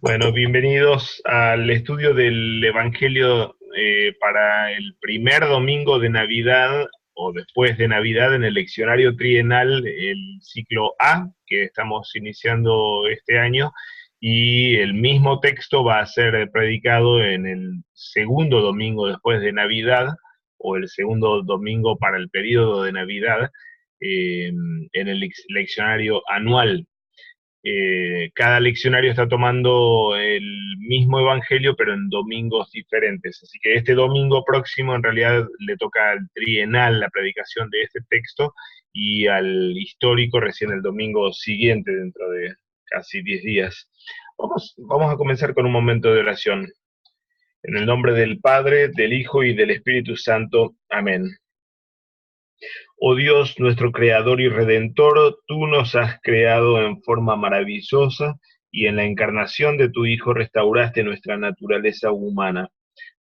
Bueno, bienvenidos al estudio del Evangelio para el primer domingo de Navidad o después de Navidad en el leccionario trienal, el ciclo A, que estamos iniciando este año, y el mismo texto va a ser predicado en el segundo domingo después de Navidad o el segundo domingo para el periodo de Navidad en el leccionario anual. Cada leccionario está tomando el mismo evangelio, pero en domingos diferentes. Así que este domingo próximo en realidad le toca al trienal la predicación de este texto y al histórico recién el domingo siguiente, dentro de casi 10 días. Vamos a comenzar con un momento de oración. En el nombre del Padre, del Hijo y del Espíritu Santo. Amén. Oh Dios, nuestro Creador y Redentor, tú nos has creado en forma maravillosa y en la encarnación de tu Hijo restauraste nuestra naturaleza humana.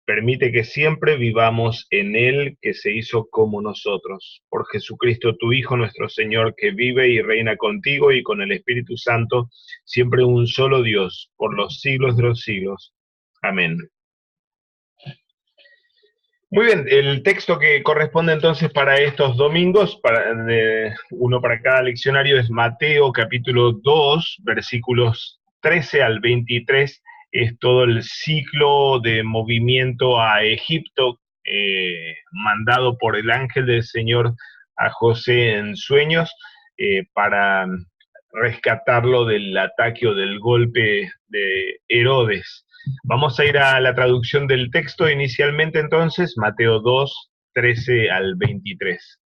Permite que siempre vivamos en Él, que se hizo como nosotros. Por Jesucristo, tu Hijo, nuestro Señor, que vive y reina contigo y con el Espíritu Santo, siempre un solo Dios, por los siglos de los siglos. Amén. Muy bien, el texto que corresponde entonces para estos domingos, uno para cada leccionario, es Mateo capítulo 2, versículos 13 al 23. Es todo el ciclo de movimiento a Egipto, mandado por el ángel del Señor a José en sueños, para rescatarlo del ataque o del golpe de Herodes. Vamos a ir a la traducción del texto inicialmente entonces, Mateo 2, 13 al 23.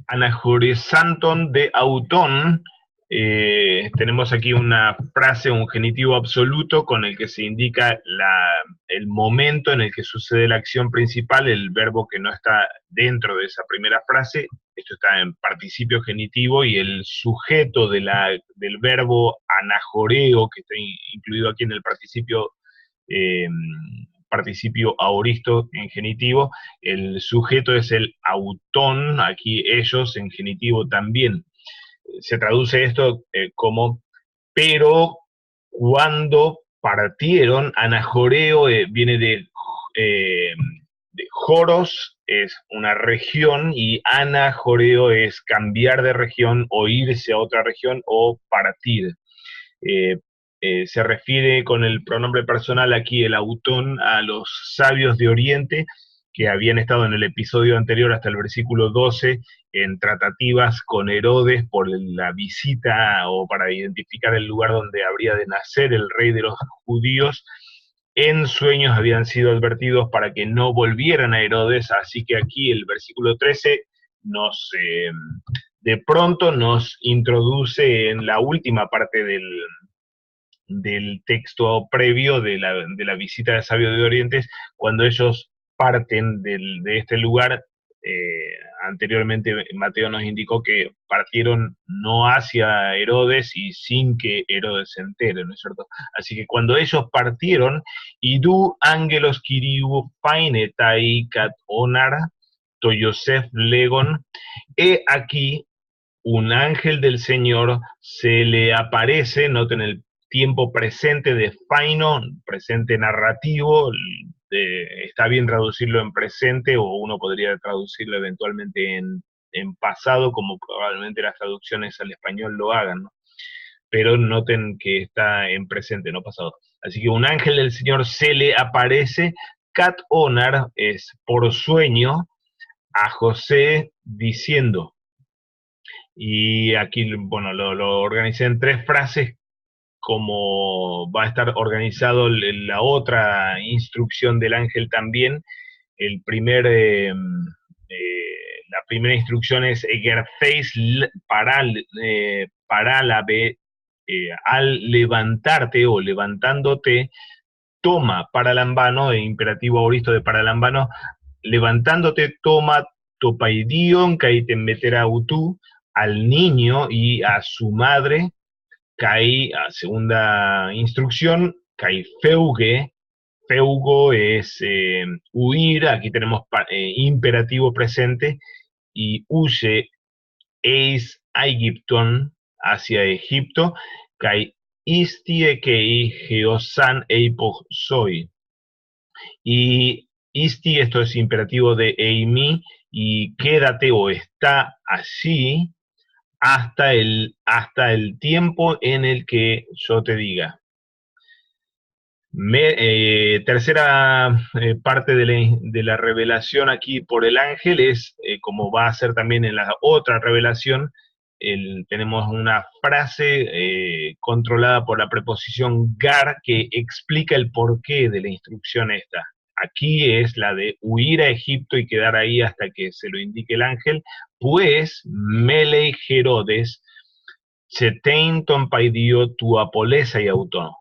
Anajoresanton de autón, tenemos aquí una frase, un genitivo absoluto con el que se indica el momento en el que sucede la acción principal, el verbo que no está dentro de esa primera frase. Esto está en participio genitivo, y el sujeto del verbo anajoreo, que está incluido aquí en el eh, participio aoristo en genitivo. El sujeto es el autón, aquí ellos en genitivo también. Se traduce esto como pero cuando partieron. Anajoreo viene de Joros, es una región, y anajoreo es cambiar de región o irse a otra región o partir. Eh, Se refiere con el pronombre personal aquí el autón a los sabios de Oriente que habían estado en el episodio anterior hasta el versículo 12 en tratativas con Herodes por la visita o para identificar el lugar donde habría de nacer el rey de los judíos. En sueños habían sido advertidos para que no volvieran a Herodes, así que aquí el versículo 13 de pronto nos introduce en la última parte del texto previo de la visita del sabio de Oriente, cuando ellos parten de este lugar. Anteriormente Mateo nos indicó que partieron no hacia Herodes y sin que Herodes se entere, ¿no es cierto? Así que cuando ellos partieron, idu ángelos kiriu painetai kat onar to Yosef legon, aquí un ángel del Señor se le aparece. Noten el tiempo presente de Faino, presente narrativo. Está bien traducirlo en presente, o uno podría traducirlo eventualmente en pasado, como probablemente las traducciones al español lo hagan, ¿no? Pero noten que está en presente, no pasado. Así que un ángel del Señor se le aparece. Cat Onar es por sueño a José diciendo. Y aquí, bueno, lo organicé en tres frases, como va a estar organizado la otra instrucción del ángel también. El primer, la primera instrucción es egerceis parálabe, al levantarte o levantándote, toma paralambano, imperativo auristo de paralambano, levantándote, toma topaidion, caiten metera utú, al niño y a su madre. Kai, a segunda instrucción, kai feuge. Feugo es huir, aquí tenemos imperativo presente, y huye, eis aegypton, hacia Egipto, kai istie kei geosan eipo soy. Y isti, esto es imperativo de eimi, y quédate o está allí hasta el tiempo en el que yo te diga. Tercera parte de la revelación aquí por el ángel es, como va a ser también en la otra revelación, tenemos una frase controlada por la preposición gar que explica el porqué de la instrucción esta. Aquí es la de huir a Egipto y quedar ahí hasta que se lo indique el ángel, pues Melei Herodes Chetein Tompaidio tu apolesa y autónomo,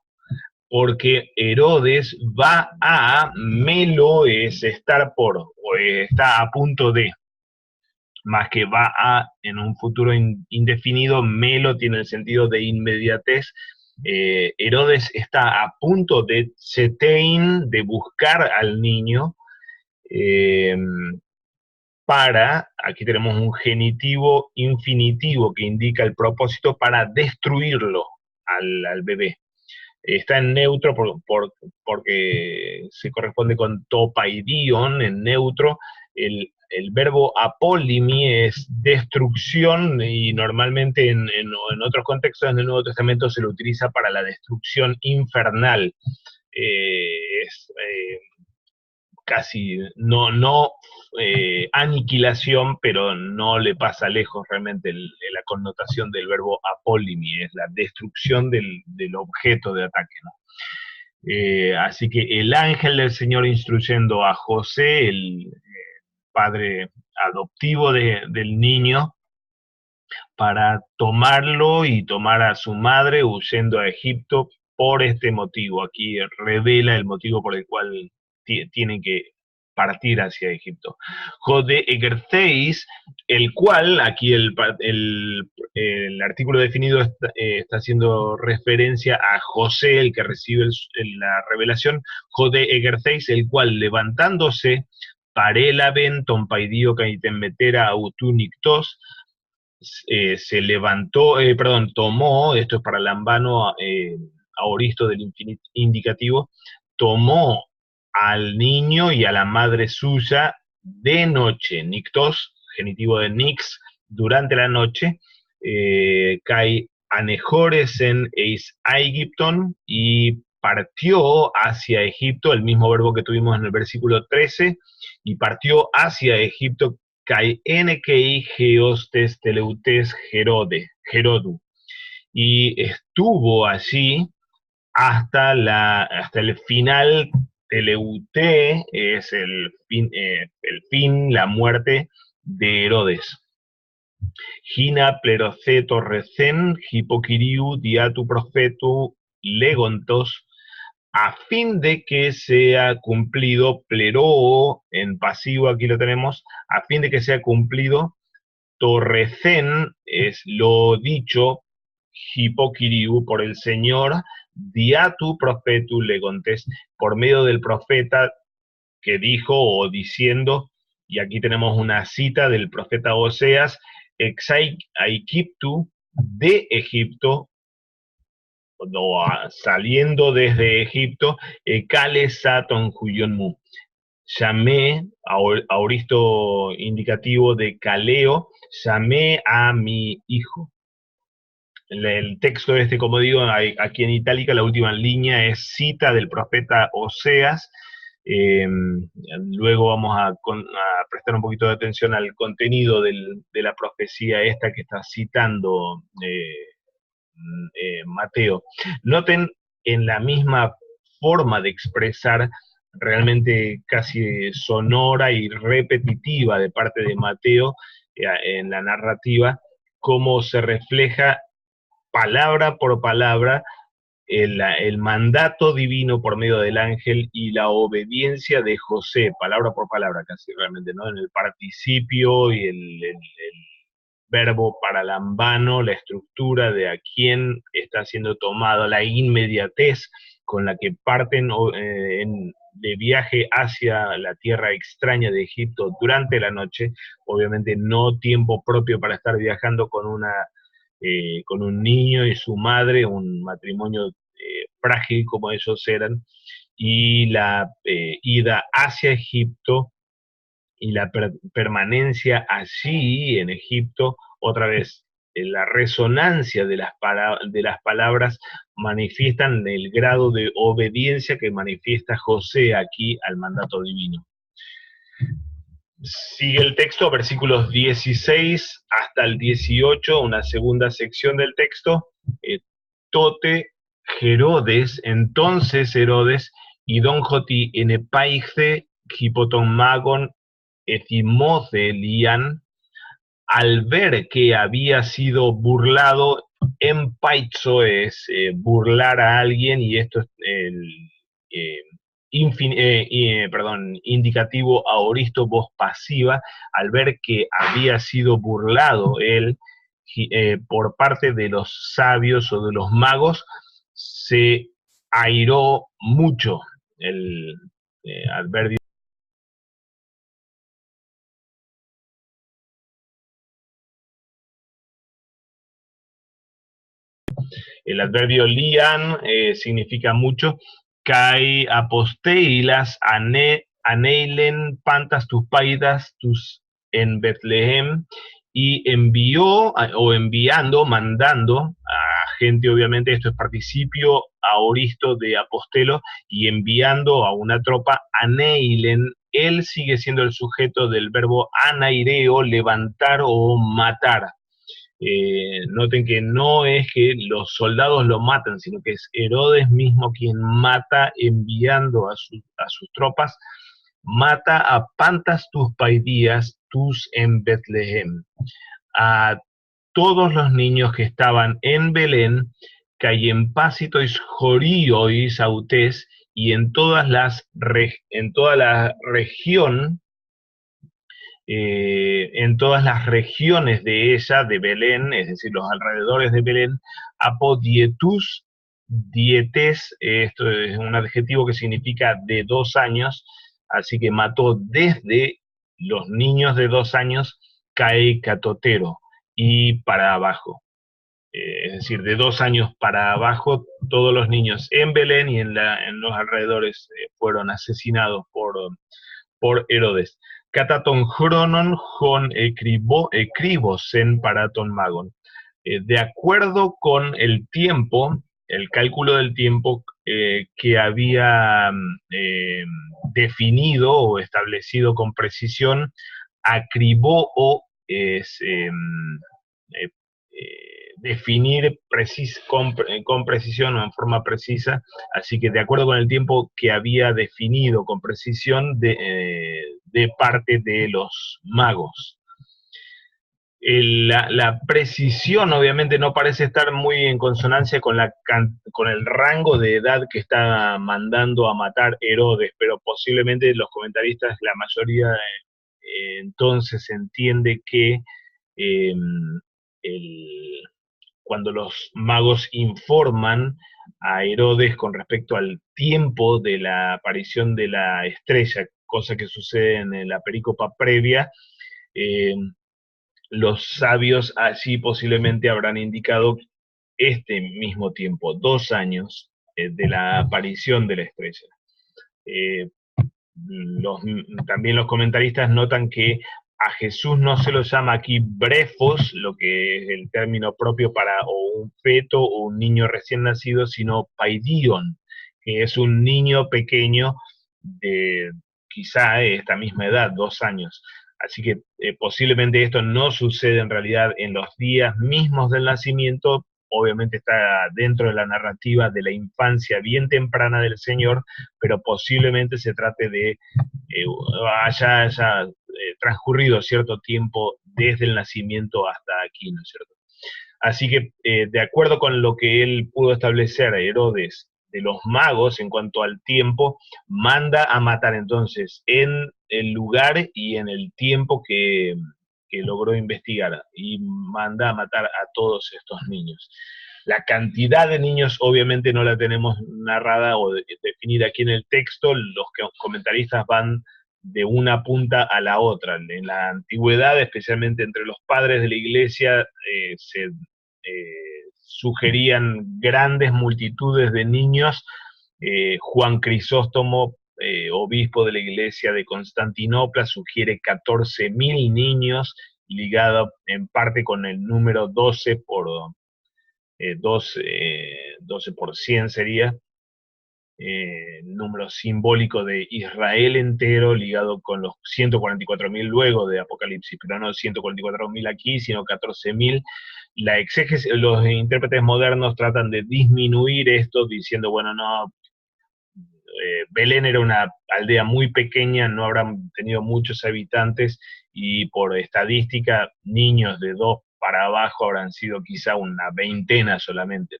porque Herodes va a, melo es estar por, o está a punto de, más que va a en un futuro indefinido, melo tiene el sentido de inmediatez. Herodes está a punto de setein, de buscar al niño, eh, aquí tenemos un genitivo infinitivo que indica el propósito para destruirlo al bebé. Está en neutro porque se corresponde con topaidion, en neutro. El verbo apólimi es destrucción y normalmente en otros contextos del Nuevo Testamento se lo utiliza para la destrucción infernal. Es casi, no aniquilación, pero no le pasa lejos realmente la connotación del verbo apólimi, es la destrucción del objeto de ataque, ¿no? Así que el ángel del Señor instruyendo a José, el padre adoptivo del niño, para tomarlo y tomar a su madre huyendo a Egipto por este motivo. Aquí revela el motivo por el cual tienen que partir hacia Egipto. Jode egerceis, el cual, aquí el artículo definido está haciendo referencia a José, el que recibe la revelación. Jode egerceis, el cual levantándose, parelaben tompaidio caitenmetera autunictos, se levantó, tomó, esto es para Lambano, aoristo del indicativo, tomó al niño y a la madre suya de noche, nictos, genitivo de nix, durante la noche, kai anejores en eis Aegypton, y partió hacia Egipto, el mismo verbo que tuvimos en el versículo 13, y partió hacia Egipto kai nkei geostes teleutes Herodu, y estuvo allí hasta el final. Teleuté es el fin, la muerte de Herodes. Gina pleroceto recen, hipokiriu diatu profetu legontos, a fin de que sea cumplido, pleroo, en pasivo aquí lo tenemos, a fin de que sea cumplido, torrecen es lo dicho, hipokiriu, por el Señor, diatu profetu legontes, por medio del profeta que dijo o diciendo, y aquí tenemos una cita del profeta Oseas, exaikiptu, de Egipto, saliendo desde Egipto, Kale Saton Huyonmu. Llamé, aoristo indicativo de Caleo, llamé a mi hijo. El texto este, como digo, aquí en itálica, la última línea es cita del profeta Oseas. Luego vamos a prestar un poquito de atención al contenido de la profecía esta que está citando Mateo. Noten en la misma forma de expresar realmente casi sonora y repetitiva de parte de Mateo en la narrativa, cómo se refleja palabra por palabra el mandato divino por medio del ángel y la obediencia de José, palabra por palabra casi realmente, ¿no? En el participio y el verbo paralambano, la estructura de a quién está siendo tomado, la inmediatez con la que parten de viaje hacia la tierra extraña de Egipto durante la noche, obviamente no tiempo propio para estar viajando con una con un niño y su madre, un matrimonio frágil como ellos eran, y la ida hacia Egipto y la permanencia allí en Egipto, otra vez, la resonancia de las palabras manifiestan el grado de obediencia que manifiesta José aquí al mandato divino. Sigue el texto, versículos 16 hasta el 18, una segunda sección del texto. Tote Herodes, entonces Herodes, y Don Joti en Paige, Hipoton Magon, Ethimoce Lian, al ver que había sido burlado, en paizo es burlar a alguien, y esto es el eh, indicativo aoristo, voz pasiva, al ver que había sido burlado él por parte de los sabios o de los magos, se airó mucho el adverbio. El adverbio lian significa mucho. Kai aposteilas aneilen pantas tus paidas tus en Betlehem, y envió o enviando, mandando a gente, obviamente esto es participio aoristo de apostelo, y enviando a una tropa, aneilen, él sigue siendo el sujeto del verbo anaireo, levantar o matar. Noten que no es que los soldados lo matan, sino que es Herodes mismo quien mata, enviando a sus tropas, mata a pantas tus paidías, tus en Betlehem, a todos los niños que estaban en Belén, Cayempácitois Joríois Autés, y en toda la región, en todas las regiones de ella, de Belén, es decir, los alrededores de Belén, apodietus dietes, esto es un adjetivo que significa de 2 años, así que mató desde los niños de 2 años, cae catotero, y para abajo. Es decir, de 2 años para abajo, todos los niños en Belén y en los alrededores fueron asesinados por Herodes. Cataton chronon hon ecribosen paraton magon. De acuerdo con el tiempo, el cálculo del tiempo que había definido o establecido con precisión, acribó o es definir con precisión o en forma precisa, así que de acuerdo con el tiempo que había definido con precisión de parte de los magos. La precisión obviamente no parece estar muy en consonancia con el rango de edad que está mandando a matar Herodes, pero posiblemente los comentaristas, la mayoría, entonces entiende que eh, el, cuando los magos informan a Herodes con respecto al tiempo de la aparición de la estrella, cosa que sucede en la perícopa previa, eh, los sabios allí posiblemente habrán indicado este mismo tiempo, 2 años de la aparición de la estrella. Eh, También los comentaristas notan que a Jesús no se lo llama aquí brefos, lo que es el término propio para o un feto o un niño recién nacido, sino paidion, que es un niño pequeño de quizá esta misma edad, 2 años. Así que posiblemente esto no sucede en realidad en los días mismos del nacimiento, obviamente está dentro de la narrativa de la infancia bien temprana del Señor, pero posiblemente se trate de haya transcurrido cierto tiempo desde el nacimiento hasta aquí, ¿no es cierto? Así que, de acuerdo con lo que él pudo establecer, Herodes, de los magos en cuanto al tiempo, manda a matar entonces en el lugar y en el tiempo que logró investigar, y manda a matar a todos estos niños. La cantidad de niños obviamente no la tenemos narrada o definida aquí en el texto, los comentaristas van de una punta a la otra. En la antigüedad, especialmente entre los padres de la iglesia, se sugerían grandes multitudes de niños. Juan Crisóstomo, obispo de la iglesia de Constantinopla, sugiere 14.000 niños, ligado en parte con el número 12 por 12 por 100 sería, número simbólico de Israel entero, ligado con los 144.000 luego de Apocalipsis, pero no 144.000 aquí, sino 14.000. Los intérpretes modernos tratan de disminuir esto, diciendo, bueno, no, Belén era una aldea muy pequeña, no habrán tenido muchos habitantes, y por estadística, niños de 2 para abajo habrán sido quizá una veintena solamente.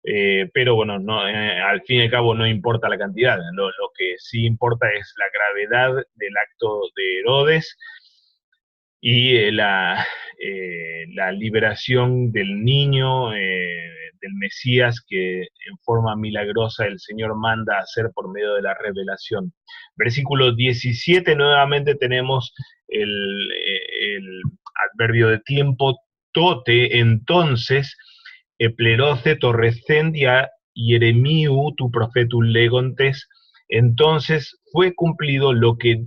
Pero bueno, no, al fin y al cabo no importa la cantidad, lo que sí importa es la gravedad del acto de Herodes y la liberación del niño, del Mesías, que en forma milagrosa el Señor manda a hacer por medio de la revelación. Versículo 17, nuevamente tenemos el adverbio de tiempo, tote, entonces, epleroce torrescendia Jeremiu tu profetus legontes, entonces fue cumplido lo que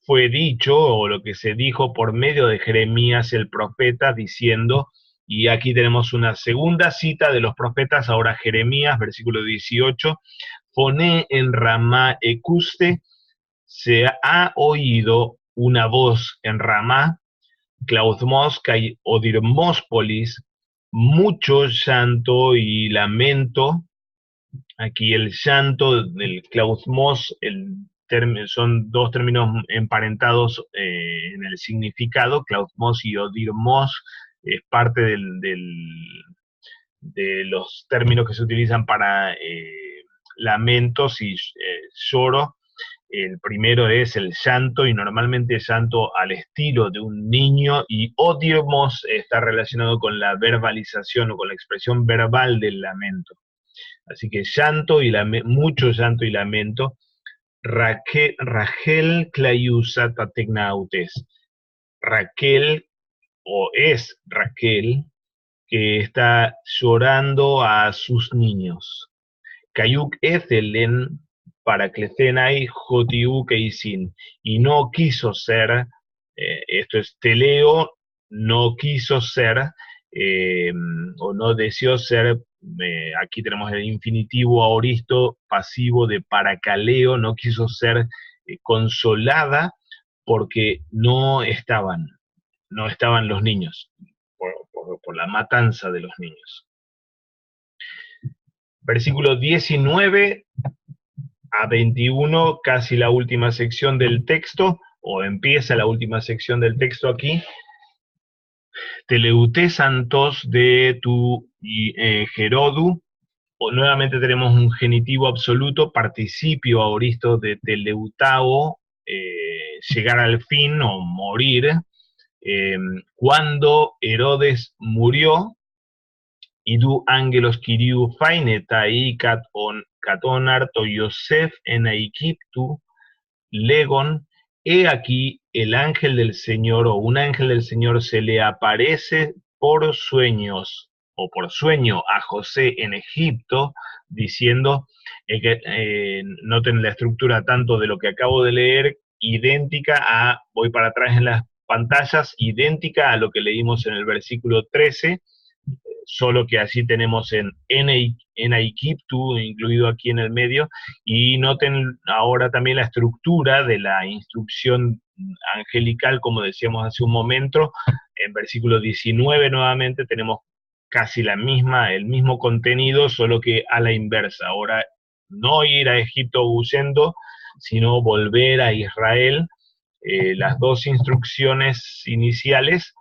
fue dicho o lo que se dijo por medio de Jeremías el profeta, diciendo, y aquí tenemos una segunda cita de los profetas, ahora Jeremías, versículo 18, Foné en Ramá ecuste, se ha oído una voz en Ramá, Clausmos kai odirmóspolis, mucho llanto y lamento. Aquí el llanto del Clausmos, son dos términos emparentados en el significado. Clausmos y odirmos es parte de los términos que se utilizan para lamentos y lloro. El primero es el llanto, y normalmente llanto al estilo de un niño, y odirmos está relacionado con la verbalización o con la expresión verbal del lamento. Así que llanto y mucho llanto y lamento. Rachel Clayusa Tategnautes. Raquel, o es Raquel, que está llorando a sus niños. Kayuk Ethelen para Clecenai Jotiu Keisin. Y no quiso ser, esto es teleo, no quiso ser, o no deseó ser, aquí tenemos el infinitivo aoristo pasivo de paracaleo, no quiso ser consolada porque no estaban los niños, por la matanza de los niños. Versículo 19 a 21, casi la última sección del texto, o empieza la última sección del texto aquí. Teleuté santos de tu Gerodu, o nuevamente tenemos un genitivo absoluto, participio aoristo de teleutao, llegar al fin o morir. Cuando Herodes murió, idu ángelos kiriu fainetai catonarto Yosef en Aikiptu legon, he aquí el ángel del Señor, o un ángel del Señor se le aparece por sueños o por sueño a José en Egipto, diciendo, noten la estructura tanto de lo que acabo de leer, idéntica a, voy para atrás en las pantallas, idéntica a lo que leímos en el versículo 13, solo que así tenemos en Aikiptu incluido aquí en el medio, y noten ahora también la estructura de la instrucción angelical, como decíamos hace un momento. En versículo 19 nuevamente tenemos casi el mismo contenido, solo que a la inversa. Ahora no ir a Egipto huyendo, sino volver a Israel. Las dos instrucciones iniciales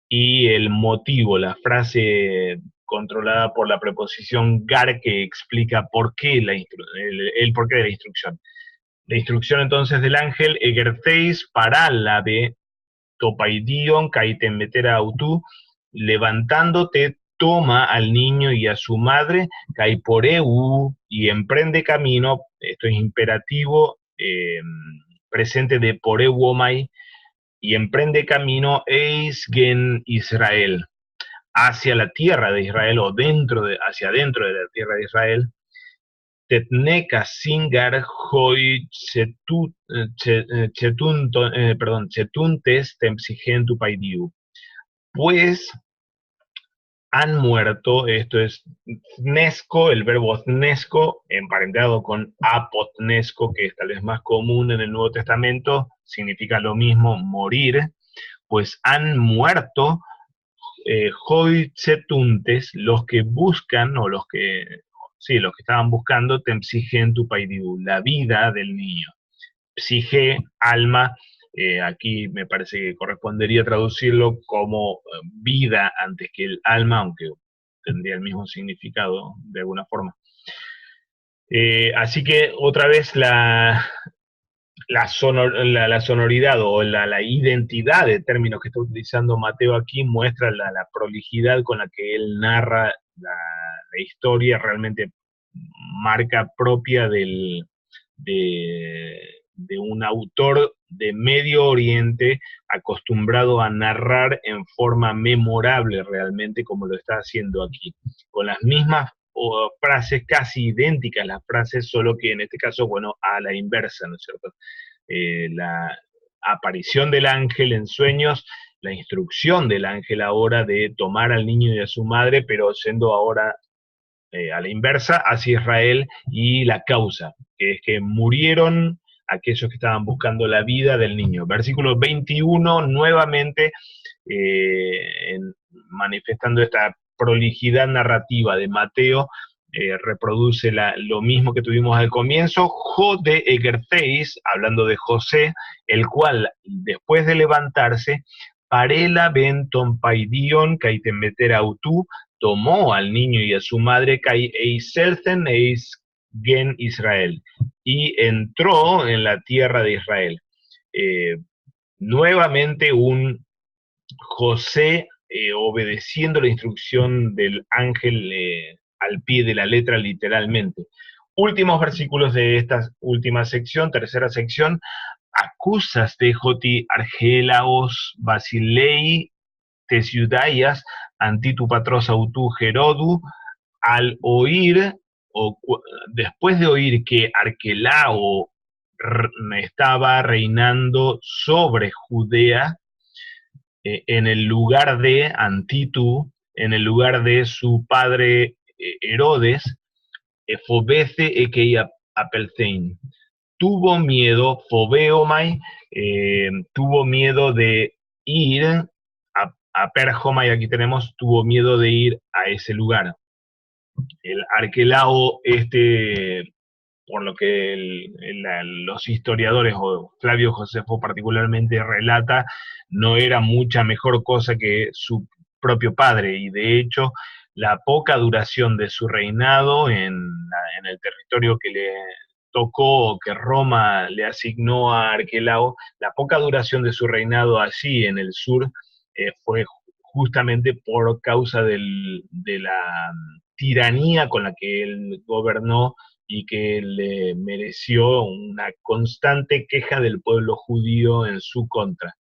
y el motivo, la frase controlada por la preposición gar, que explica por qué el porqué de la instrucción. La instrucción entonces del ángel, egerceis paralabe topaidion kaiten metera autu, levantándote, toma al niño y a su madre, caiporeu, y emprende camino. Esto es imperativo, presente de poreu omai, y emprende camino eis gen Israel, hacia la tierra de Israel o hacia adentro de la tierra de Israel, Tetneka Singar Hoi Chetuntes Tempsigentu Paidiu. Pues han muerto, esto es Tnesco, el verbo Tnesco, emparentado con apotnesco, que es tal vez más común en el Nuevo Testamento, significa lo mismo, morir, pues han muerto Hoitzetuntes, los que buscan, o los que estaban buscando, Tempsigentu Paidiu, la vida del niño. Psige, alma, aquí me parece que correspondería traducirlo como vida antes que el alma, aunque tendría el mismo significado de alguna forma. Así que otra vez la sonoridad o la identidad de términos que está utilizando Mateo aquí muestra la prolijidad con la que él narra la historia, realmente marca propia de un autor de Medio Oriente acostumbrado a narrar en forma memorable realmente como lo está haciendo aquí, con las mismas frases casi idénticas las frases, solo que en este caso, bueno, a la inversa, ¿no es cierto? La aparición del ángel en sueños, la instrucción del ángel ahora de tomar al niño y a su madre, pero siendo ahora a la inversa hacia Israel, y la causa, que es que murieron aquellos que estaban buscando la vida del niño. Versículo 21, nuevamente manifestando esta prolijidad narrativa de Mateo, reproduce lo mismo que tuvimos al comienzo. Jode Egerteis, hablando de José, el cual después de levantarse, Parela benton paidion kaitemeter autú, tomó al niño y a su madre, kai eiselten eis gen Israel, y entró en la tierra de Israel. Nuevamente un José obedeciendo la instrucción del ángel al pie de la letra literalmente. Últimos versículos de esta última sección, tercera sección. Acusas de Joti Argelaos Basilei Tesiudaias antitu patros autu Gerodu, al oír, o después de oír que Arquelao estaba reinando sobre Judea, en el lugar de Antitu, en el lugar de su padre Herodes, Fobece Ekei Apelzein. Tuvo miedo, Fobeomai, tuvo miedo de ir a Perjomai, aquí tenemos, tuvo miedo de ir a ese lugar. El Arquelao, por lo que los historiadores, o Flavio Josefo particularmente relata, no era mucha mejor cosa que su propio padre, y de hecho la poca duración de su reinado en el territorio que le tocó, que Roma le asignó a Arquelao, la poca duración de su reinado allí en el sur fue justamente por causa de la tiranía con la que él gobernó, y que le mereció una constante queja del pueblo judío en su contra.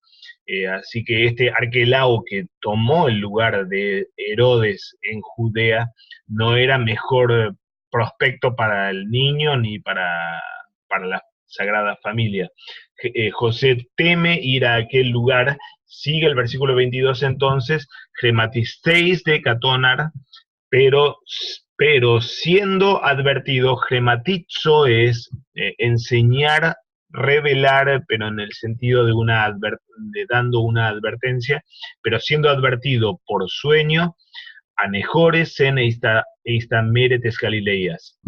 Así que este Arquelao, que tomó el lugar de Herodes en Judea, no era mejor prospecto para el niño ni para la Sagrada Familia. José teme ir a aquel lugar. Sigue el versículo 22 entonces, gematisteis de Catonar, pero siendo advertido, gematizo es enseñar, revelar, pero en el sentido de dando una advertencia, pero siendo advertido por sueño, anejores en eistameretes Galilayas,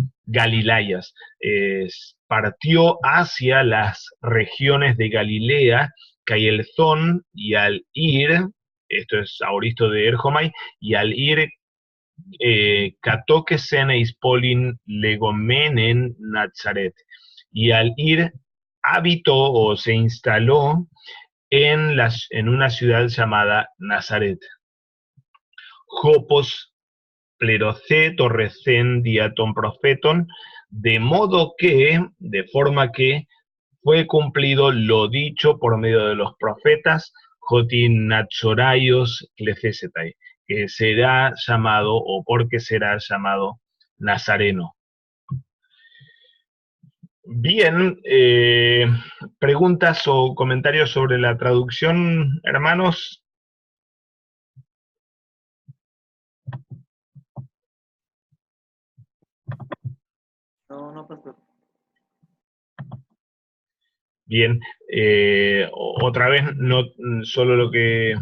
partió hacia las regiones de Galilea, Cayelzón, y al ir, esto es Aoristo de Erjomai, y al ir Katoquesen Eispolin Legomenen Nazaret, y al ir habitó o se instaló en una ciudad llamada Nazaret. Jopos plerocé torrecen diaton profeton, de forma que fue cumplido lo dicho por medio de los profetas, Jotin Nachoraios Clefesetai, que será llamado, o porque será llamado Nazareno. Bien, preguntas o comentarios sobre la traducción, hermanos. No, no, pastor. Bien, otra vez, no solo lo que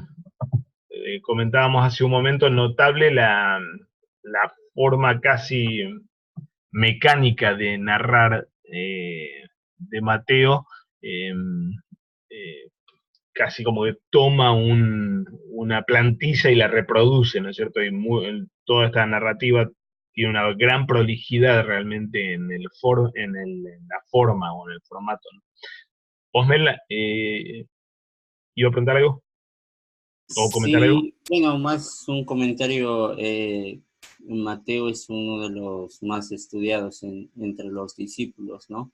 comentábamos hace un momento, notable la forma casi mecánica de narrar de Mateo, eh, eh, casi como que toma una plantilla y la reproduce, ¿no es cierto? Y toda esta narrativa tiene una gran prolijidad realmente en la forma o en el formato, ¿no? Osmel, ¿iba a preguntar algo? ¿O comentar algo? Sí, bueno, más un comentario. Mateo es uno de los más estudiados entre los discípulos, ¿no?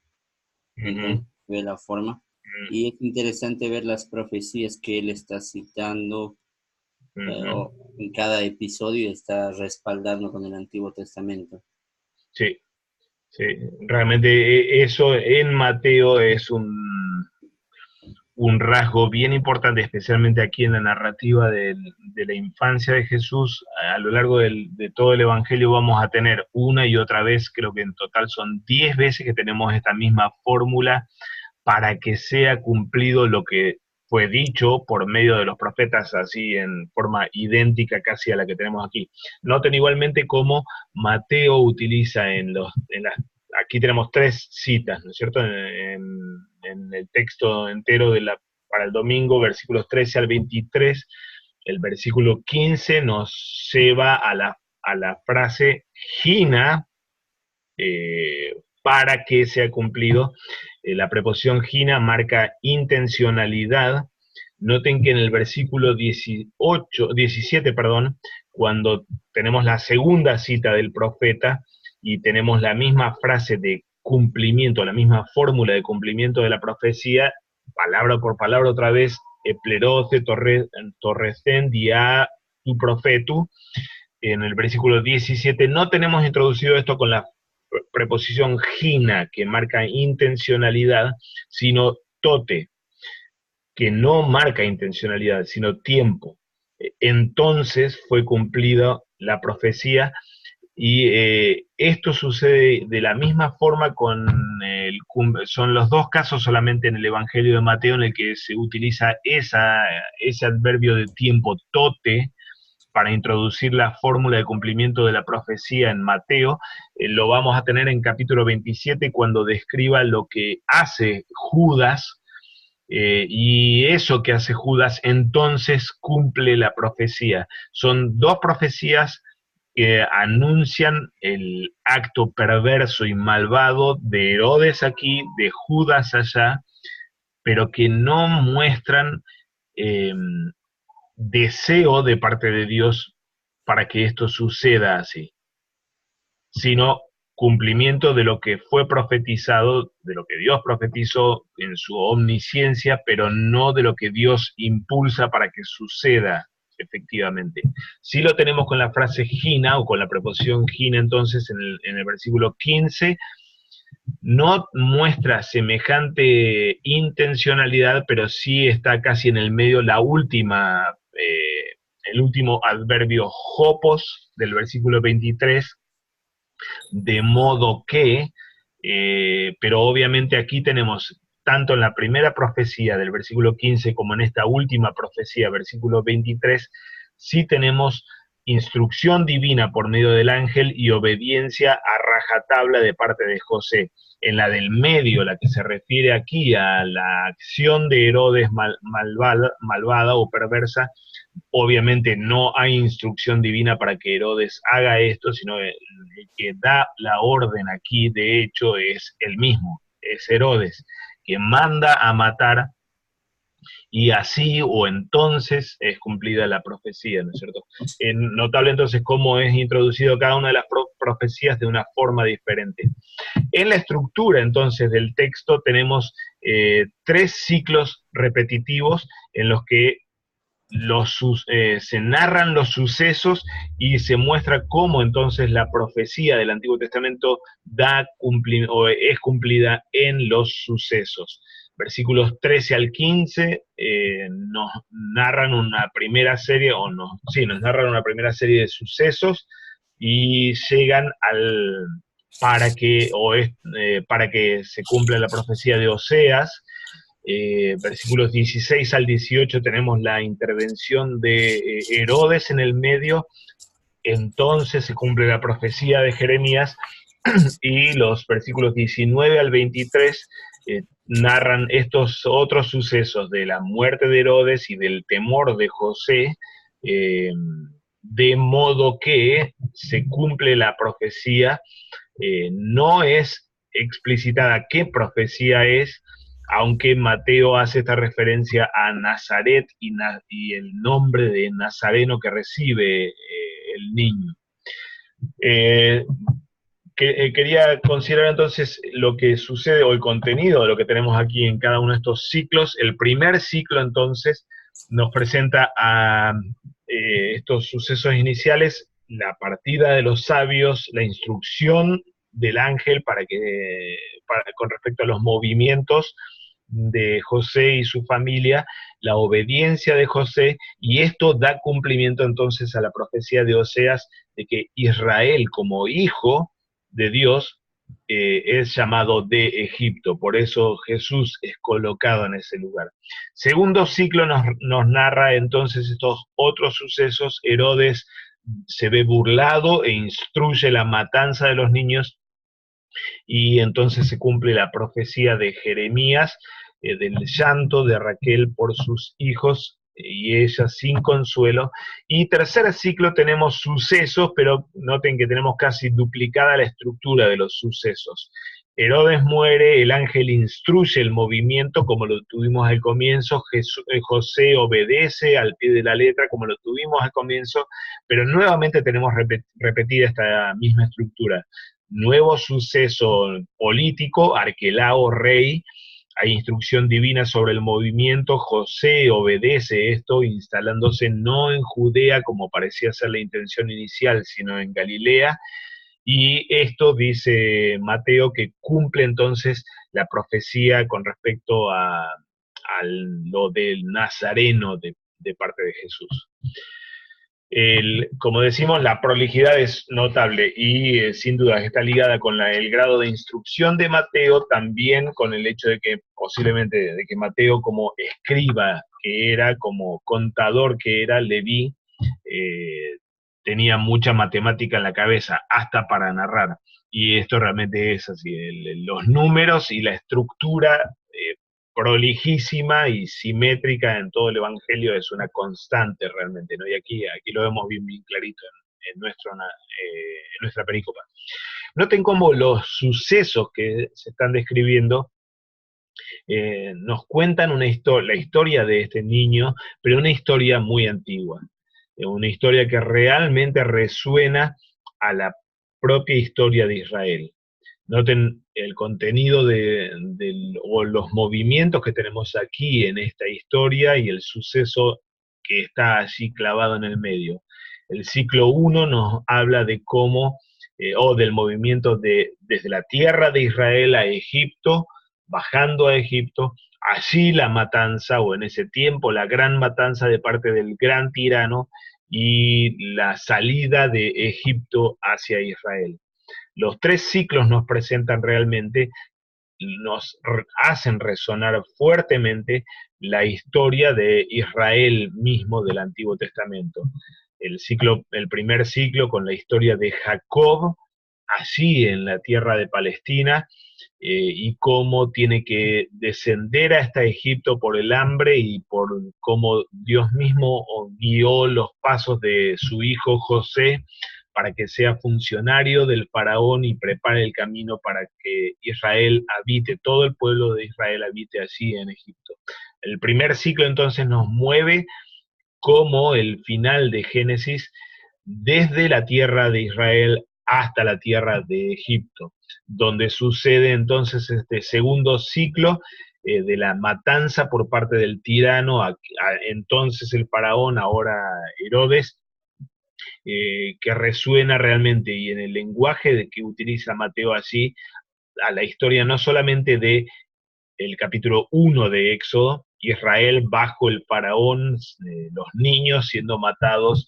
Entonces, ve la forma. Y es interesante ver las profecías que él está citando. En cada episodio está respaldando con el Antiguo Testamento. Sí, sí, realmente eso en Mateo es un rasgo bien importante, especialmente aquí en la narrativa de la infancia de Jesús. A lo largo de todo el Evangelio vamos a tener una y otra vez, creo que en total son 10 veces que tenemos esta misma fórmula para que sea cumplido lo que fue dicho por medio de los profetas, así en forma idéntica casi a la que tenemos aquí. Noten igualmente cómo Mateo utiliza aquí tenemos 3 citas, ¿no es cierto? En el texto entero para el domingo, versículos 13 al 23, el versículo 15 nos lleva a la frase gina, para que sea cumplido. La preposición gina marca intencionalidad. Noten que en el versículo 17, cuando tenemos la segunda cita del profeta y tenemos la misma frase de cumplimiento, la misma fórmula de cumplimiento de la profecía, palabra por palabra otra vez, epleroce, torrecen, dia, tu profetu. En el versículo 17 no tenemos introducido esto con la preposición gina, que marca intencionalidad, sino tote, que no marca intencionalidad, sino tiempo. Entonces fue cumplida la profecía, y esto sucede de la misma forma son los 2 casos solamente en el Evangelio de Mateo en el que se utiliza ese adverbio de tiempo, tote, para introducir la fórmula de cumplimiento de la profecía en Mateo. Lo vamos a tener en capítulo 27 cuando describa lo que hace Judas, y eso que hace Judas entonces cumple la profecía. Son 2 profecías que anuncian el acto perverso y malvado de Herodes aquí, de Judas allá, pero que no muestran eh, deseo de parte de Dios para que esto suceda así, sino cumplimiento de lo que fue profetizado, de lo que Dios profetizó en su omnisciencia, pero no de lo que Dios impulsa para que suceda efectivamente. Sí lo tenemos con la frase gina, o con la preposición gina, entonces en el versículo 15, no muestra semejante intencionalidad, pero sí está casi en el medio el último adverbio hopos del versículo 23, de modo que, pero obviamente aquí tenemos, tanto en la primera profecía del versículo 15 como en esta última profecía, versículo 23, sí tenemos instrucción divina por medio del ángel y obediencia a rajatabla de parte de José. En la del medio, la que se refiere aquí a la acción de Herodes malvada o perversa, obviamente no hay instrucción divina para que Herodes haga esto, sino el que da la orden aquí, de hecho, es el mismo, es Herodes, que manda a matar, y así o entonces es cumplida la profecía, ¿no es cierto? Notable entonces cómo es introducido cada una de las profecías de una forma diferente. En la estructura entonces del texto tenemos 3 ciclos repetitivos en los que se narran los sucesos y se muestra cómo entonces la profecía del Antiguo Testamento es cumplida en los sucesos. Versículos 13 al 15 nos narran una primera serie, nos narran una primera serie de sucesos y llegan para que se cumpla la profecía de Oseas. Versículos 16 al 18 tenemos la intervención de Herodes en el medio, entonces se cumple la profecía de Jeremías, y los versículos 19 al 23 narran estos otros sucesos de la muerte de Herodes y del temor de José, de modo que se cumple la profecía. No es explicitada qué profecía es, aunque Mateo hace esta referencia a Nazaret y el nombre de Nazareno que recibe el niño. Quería considerar entonces lo que sucede, o el contenido de lo que tenemos aquí en cada uno de estos ciclos. El primer ciclo entonces nos presenta a estos sucesos iniciales, la partida de los sabios, la instrucción del ángel con respecto a los movimientos de José y su familia, la obediencia de José, y esto da cumplimiento entonces a la profecía de Oseas de que Israel como hijo de Dios es llamado de Egipto, por eso Jesús es colocado en ese lugar. Segundo ciclo nos narra entonces estos otros sucesos. Herodes se ve burlado e instruye la matanza de los niños, y entonces se cumple la profecía de Jeremías, del llanto de Raquel por sus hijos y ella sin consuelo. Y tercer ciclo tenemos sucesos, pero noten que tenemos casi duplicada la estructura de los sucesos. Herodes muere, el ángel instruye el movimiento como lo tuvimos al comienzo, José obedece al pie de la letra como lo tuvimos al comienzo, pero nuevamente tenemos repetida esta misma estructura. Nuevo suceso político, Arquelao rey, hay instrucción divina sobre el movimiento, José obedece esto, instalándose no en Judea como parecía ser la intención inicial, sino en Galilea, y esto dice Mateo que cumple entonces la profecía con respecto a lo del Nazareno de parte de Jesús. Como decimos, la prolijidad es notable y sin duda está ligada con el grado de instrucción de Mateo, también con el hecho de que posiblemente de que Mateo, como escriba que era, como contador que era, Leví, tenía mucha matemática en la cabeza, hasta para narrar. Y esto realmente es así, los números y la estructura prolijísima y simétrica en todo el Evangelio es una constante realmente, ¿no? Y aquí lo vemos bien clarito en nuestra perícopa. Noten cómo los sucesos que se están describiendo nos cuentan la historia de este niño, pero una historia muy antigua, una historia que realmente resuena a la propia historia de Israel. Noten el contenido o los movimientos que tenemos aquí en esta historia y el suceso que está allí clavado en el medio. El ciclo 1 nos habla de cómo, del movimiento desde la tierra de Israel a Egipto, bajando a Egipto, allí la matanza, o en ese tiempo la gran matanza de parte del gran tirano, y la salida de Egipto hacia Israel. Los tres ciclos nos presentan realmente, nos hacen resonar fuertemente la historia de Israel mismo del Antiguo Testamento. El primer ciclo con la historia de Jacob, allí en la tierra de Palestina, y cómo tiene que descender hasta Egipto por el hambre y por cómo Dios mismo guió los pasos de su hijo José para que sea funcionario del faraón y prepare el camino para que Israel habite, todo el pueblo de Israel habite allí en Egipto. El primer ciclo entonces nos mueve como el final de Génesis, desde la tierra de Israel hasta la tierra de Egipto, donde sucede entonces este segundo ciclo, de la matanza por parte del tirano, entonces el faraón, ahora Herodes, que resuena realmente, y en el lenguaje de que utiliza Mateo allí, a la historia no solamente de el capítulo 1 de Éxodo, Israel bajo el faraón, los niños siendo matados,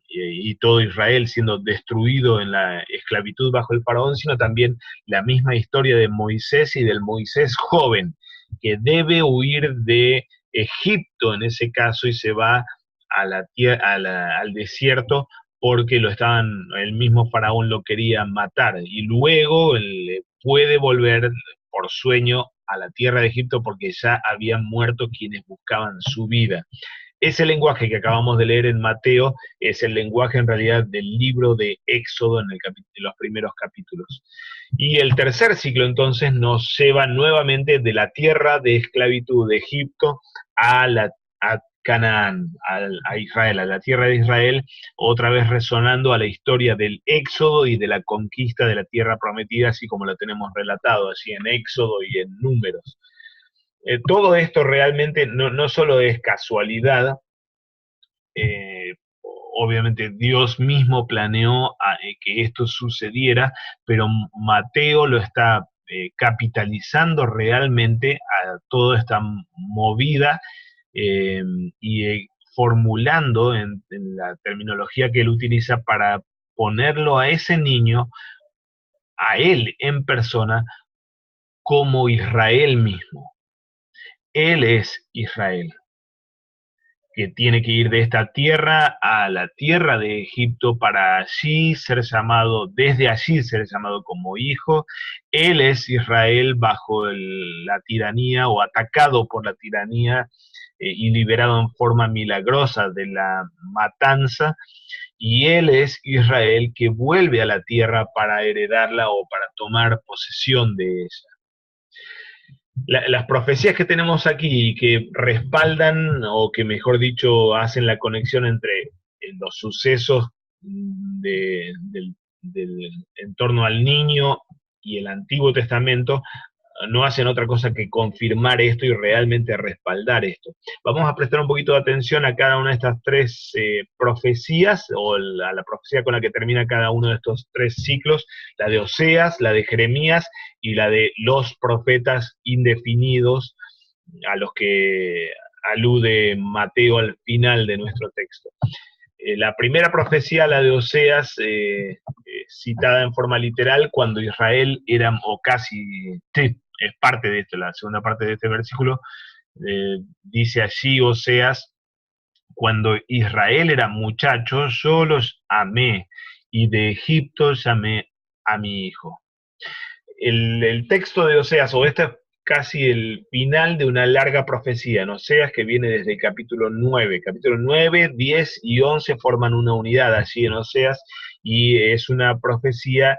y todo Israel siendo destruido en la esclavitud bajo el faraón, sino también la misma historia de Moisés y del Moisés joven, que debe huir de Egipto en ese caso y se va al desierto porque el mismo faraón lo quería matar, y luego puede volver por sueño a la tierra de Egipto porque ya habían muerto quienes buscaban su vida. Ese lenguaje que acabamos de leer en Mateo es el lenguaje en realidad del libro de Éxodo en los primeros capítulos. Y el tercer ciclo entonces nos lleva nuevamente de la tierra de esclavitud de Egipto a Canaán, a Israel, a la tierra de Israel, otra vez resonando a la historia del Éxodo y de la conquista de la tierra prometida, así como lo tenemos relatado así en Éxodo y en Números. Todo esto realmente no solo es casualidad, obviamente Dios mismo planeó que esto sucediera, pero Mateo lo está capitalizando realmente a toda esta movida, y formulando en la terminología que él utiliza para ponerlo a ese niño, a él en persona, como Israel mismo. Él es Israel, que tiene que ir de esta tierra a la tierra de Egipto para allí ser llamado, desde allí ser llamado como hijo. Él es Israel bajo la tiranía o atacado por la tiranía, y liberado en forma milagrosa de la matanza, y él es Israel que vuelve a la tierra para heredarla o para tomar posesión de ella. Las profecías que tenemos aquí y que respaldan, o que mejor dicho, hacen la conexión entre los sucesos en torno al niño y el Antiguo Testamento, no hacen otra cosa que confirmar esto y realmente respaldar esto. Vamos a prestar un poquito de atención a cada una de estas tres profecías, o a la profecía con la que termina cada uno de estos tres ciclos: la de Oseas, la de Jeremías y la de los profetas indefinidos, a los que alude Mateo al final de nuestro texto. La primera profecía, la de Oseas, citada en forma literal, cuando Israel era, o casi, sí, es parte de esto, la segunda parte de este versículo, dice allí Oseas: cuando Israel era muchacho, yo los amé, y de Egipto llamé a mi hijo. El texto de Oseas, o este es casi el final de una larga profecía en Oseas que viene desde el capítulo 9. Capítulo 9, 10 y 11 forman una unidad allí en Oseas, y es una profecía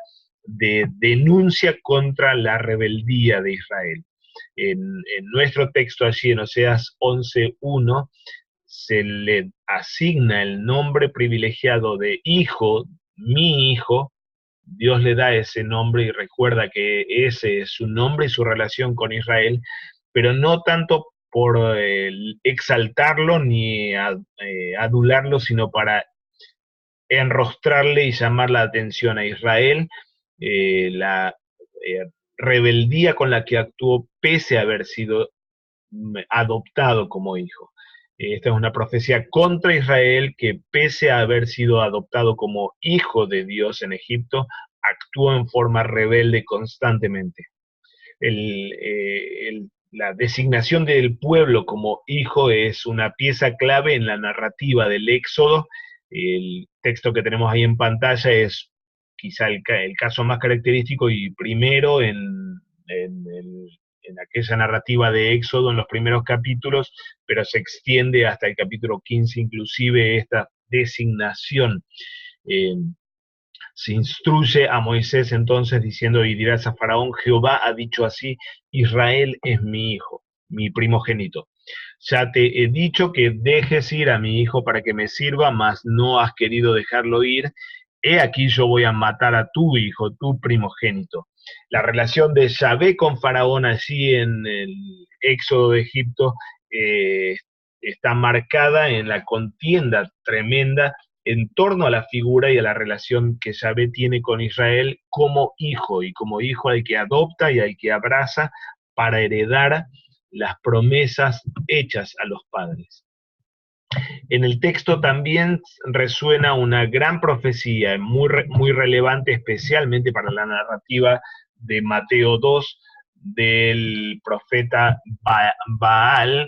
de denuncia contra la rebeldía de Israel. En nuestro texto allí en Oseas 11:1 se le asigna el nombre privilegiado de hijo, mi hijo. Dios le da ese nombre y recuerda que ese es su nombre y su relación con Israel, pero no tanto por exaltarlo ni adularlo, sino para enrostrarle y llamar la atención a Israel, la rebeldía con la que actuó pese a haber sido adoptado como hijo. Esta es una profecía contra Israel, que pese a haber sido adoptado como hijo de Dios en Egipto, actúa en forma rebelde constantemente. La designación del pueblo como hijo es una pieza clave en la narrativa del Éxodo. El texto que tenemos ahí en pantalla es quizá el caso más característico y primero en aquella narrativa de Éxodo en los primeros capítulos, pero se extiende hasta el capítulo 15 inclusive esta designación. Se instruye a Moisés entonces diciendo: y dirás a Faraón, Jehová ha dicho así, Israel es mi hijo, mi primogénito. Ya te he dicho que dejes ir a mi hijo para que me sirva, mas no has querido dejarlo ir. he aquí yo voy a matar a tu hijo, tu primogénito. La relación de Yahvé con Faraón allí en el éxodo de Egipto eh, está marcada en la contienda tremenda en torno a la figura y a la relación que Yahvé tiene con Israel como hijo, y como hijo al que adopta y al que abraza para heredar las promesas hechas a los padres. En el texto también resuena una gran profecía, muy relevante especialmente para la narrativa de Mateo 2, del profeta Balaam,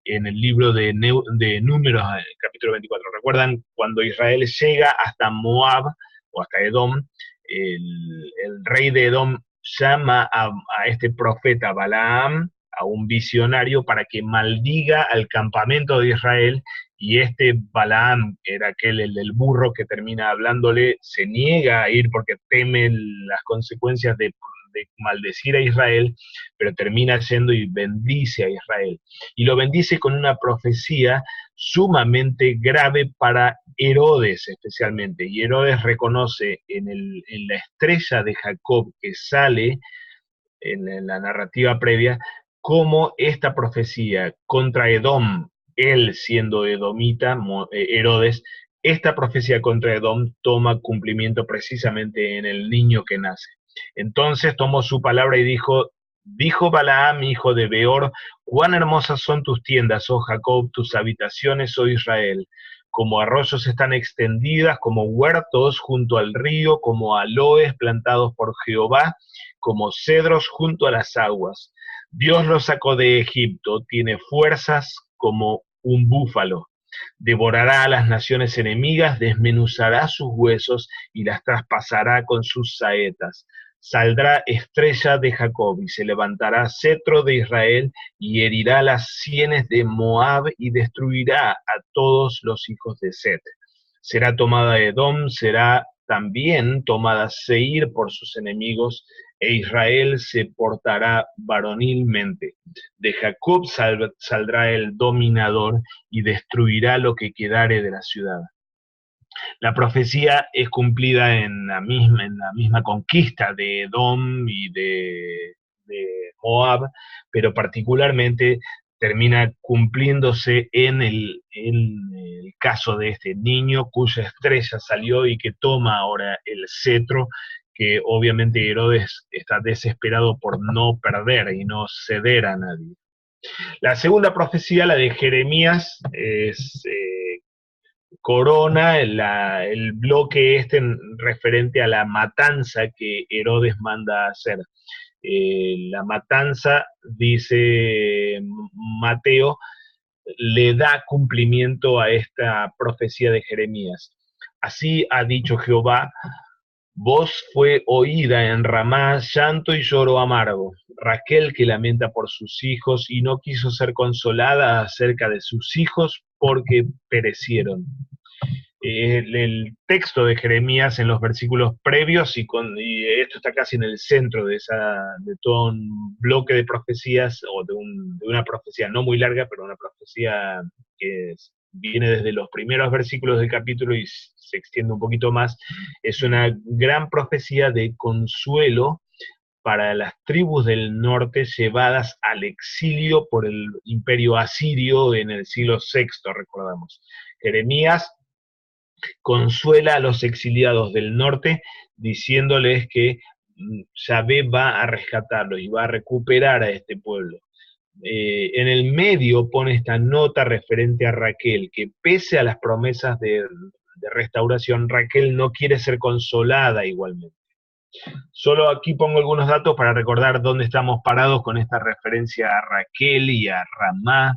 en el libro de Números, capítulo 24. ¿Recuerdan cuando Israel llega hasta Moab o hasta Edom? El rey de Edom llama a este profeta Balaam, a un visionario, para que maldiga al campamento de Israel, y este Balaam, era aquel, el del burro, que termina hablándole, se niega a ir porque teme las consecuencias de maldecir a Israel, pero termina yendo y bendice a Israel. Y lo bendice con una profecía sumamente grave para Herodes especialmente. Y Herodes reconoce en la estrella de Jacob que sale en la narrativa previa, cómo esta profecía contra Edom, él siendo edomita, Herodes, esta profecía contra Edom toma cumplimiento precisamente en el niño que nace. Entonces tomó su palabra y dijo Balaam, hijo de Beor, cuán hermosas son tus tiendas, oh Jacob, tus habitaciones, oh Israel. Como arroyos están extendidas, como huertos junto al río, como aloes plantados por Jehová, como cedros junto a las aguas. Dios los sacó de Egipto, tiene fuerzas como un búfalo. Devorará a las naciones enemigas, desmenuzará sus huesos y las traspasará con sus saetas. Saldrá estrella de Jacob y se levantará cetro de Israel y herirá las sienes de Moab y destruirá a todos los hijos de Set. Será tomada Edom, será también tomada Seir por sus enemigos, e Israel se portará varonilmente. De Jacob saldrá el dominador y destruirá lo que quedare de la ciudad. La profecía es cumplida en la misma conquista de Edom y de Moab, pero particularmente termina cumpliéndose en el caso de este niño cuya estrella salió y que toma ahora el cetro, que obviamente Herodes está desesperado por no perder y no ceder a nadie. La segunda profecía, la de Jeremías, corona el bloque referente a la matanza que Herodes manda a hacer. La matanza, dice Mateo, le da cumplimiento a esta profecía de Jeremías. Así ha dicho Jehová: voz fue oída en Ramá, llanto y lloro amargo. Raquel que lamenta por sus hijos y no quiso ser consolada acerca de sus hijos porque perecieron. El texto de Jeremías en los versículos previos, y esto está casi en el centro de todo un bloque de profecías, o de una profecía no muy larga, pero una profecía que viene desde los primeros versículos del capítulo y se extiende un poquito más. Es una gran profecía de consuelo para las tribus del norte llevadas al exilio por el imperio asirio en el siglo VI, recordamos. Jeremías consuela a los exiliados del norte diciéndoles que Yahvé va a rescatarlos y va a recuperar a este pueblo. En el medio pone esta nota referente a Raquel, que pese a las promesas de restauración, Raquel no quiere ser consolada igualmente. Solo aquí pongo algunos datos para recordar dónde estamos parados con esta referencia a Raquel y a Ramá.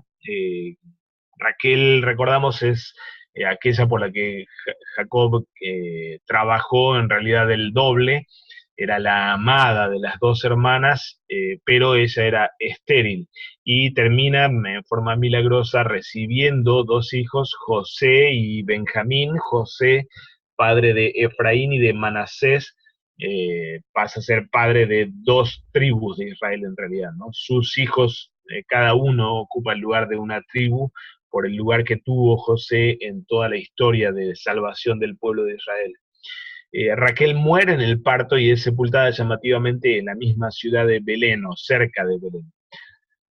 Raquel, recordamos, es aquella por la que Jacob trabajó en realidad el doble, era la amada de las dos hermanas, pero ella era estéril, y termina en forma milagrosa recibiendo dos hijos, José y Benjamín. José, padre de Efraín y de Manasés, pasa a ser padre de dos tribus de Israel en realidad, ¿no? Sus hijos, cada uno ocupa el lugar de una tribu, por el lugar que tuvo José en toda la historia de salvación del pueblo de Israel. Raquel muere en el parto y es sepultada llamativamente en la misma ciudad de Belén, o cerca de Belén.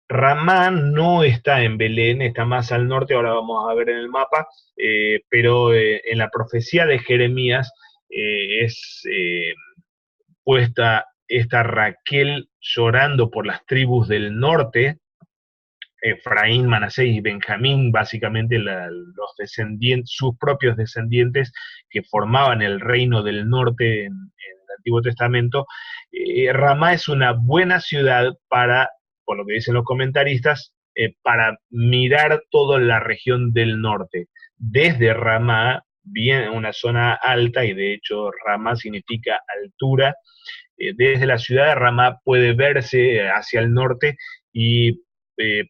Ramá no está en Belén, está más al norte, ahora vamos a ver en el mapa, pero en la profecía de Jeremías es puesta esta Raquel llorando por las tribus del norte, Efraín, Manasés y Benjamín, básicamente los descendientes, sus propios descendientes que formaban el reino del norte en el Antiguo Testamento. Ramá es una buena ciudad para, por lo que dicen los comentaristas, para mirar toda la región del norte. Desde Ramá, bien una zona alta, y de hecho Ramá significa altura, desde la ciudad de Ramá puede verse hacia el norte y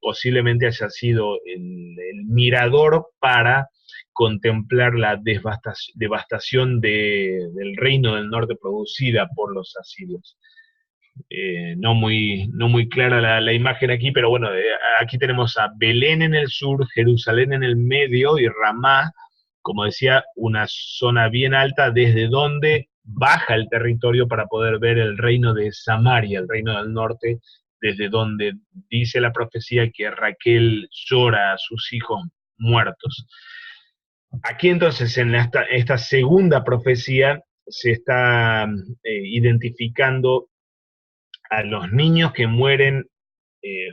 posiblemente haya sido el mirador para contemplar la devastación del reino del norte producida por los asirios. No muy clara la imagen aquí, pero bueno, aquí tenemos a Belén en el sur, Jerusalén en el medio y Ramá, como decía, una zona bien alta desde donde baja el territorio para poder ver el reino de Samaria, el reino del norte, desde donde dice la profecía que Raquel llora a sus hijos muertos. Aquí entonces, en esta segunda profecía, se está identificando a los niños que mueren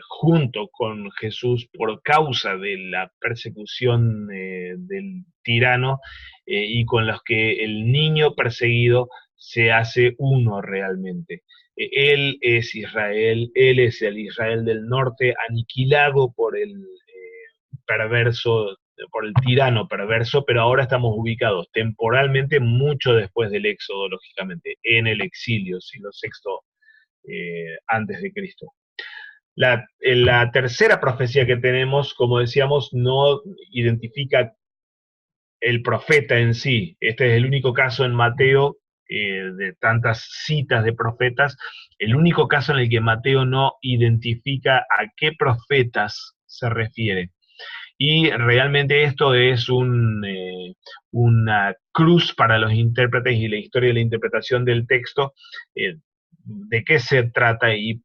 junto con Jesús por causa de la persecución del tirano y con los que el niño perseguido se hace uno realmente. Él es Israel, él es el Israel del norte, aniquilado por el perverso, por el tirano perverso, pero ahora estamos ubicados temporalmente mucho después del éxodo, lógicamente, en el exilio, siglo VI antes de Cristo. La tercera profecía que tenemos, como decíamos, no identifica el profeta en sí. Este es el único caso en Mateo, de tantas citas de profetas, el único caso en el que Mateo no identifica a qué profetas se refiere. Y realmente esto es una cruz para los intérpretes y la historia de la interpretación del texto, de qué se trata y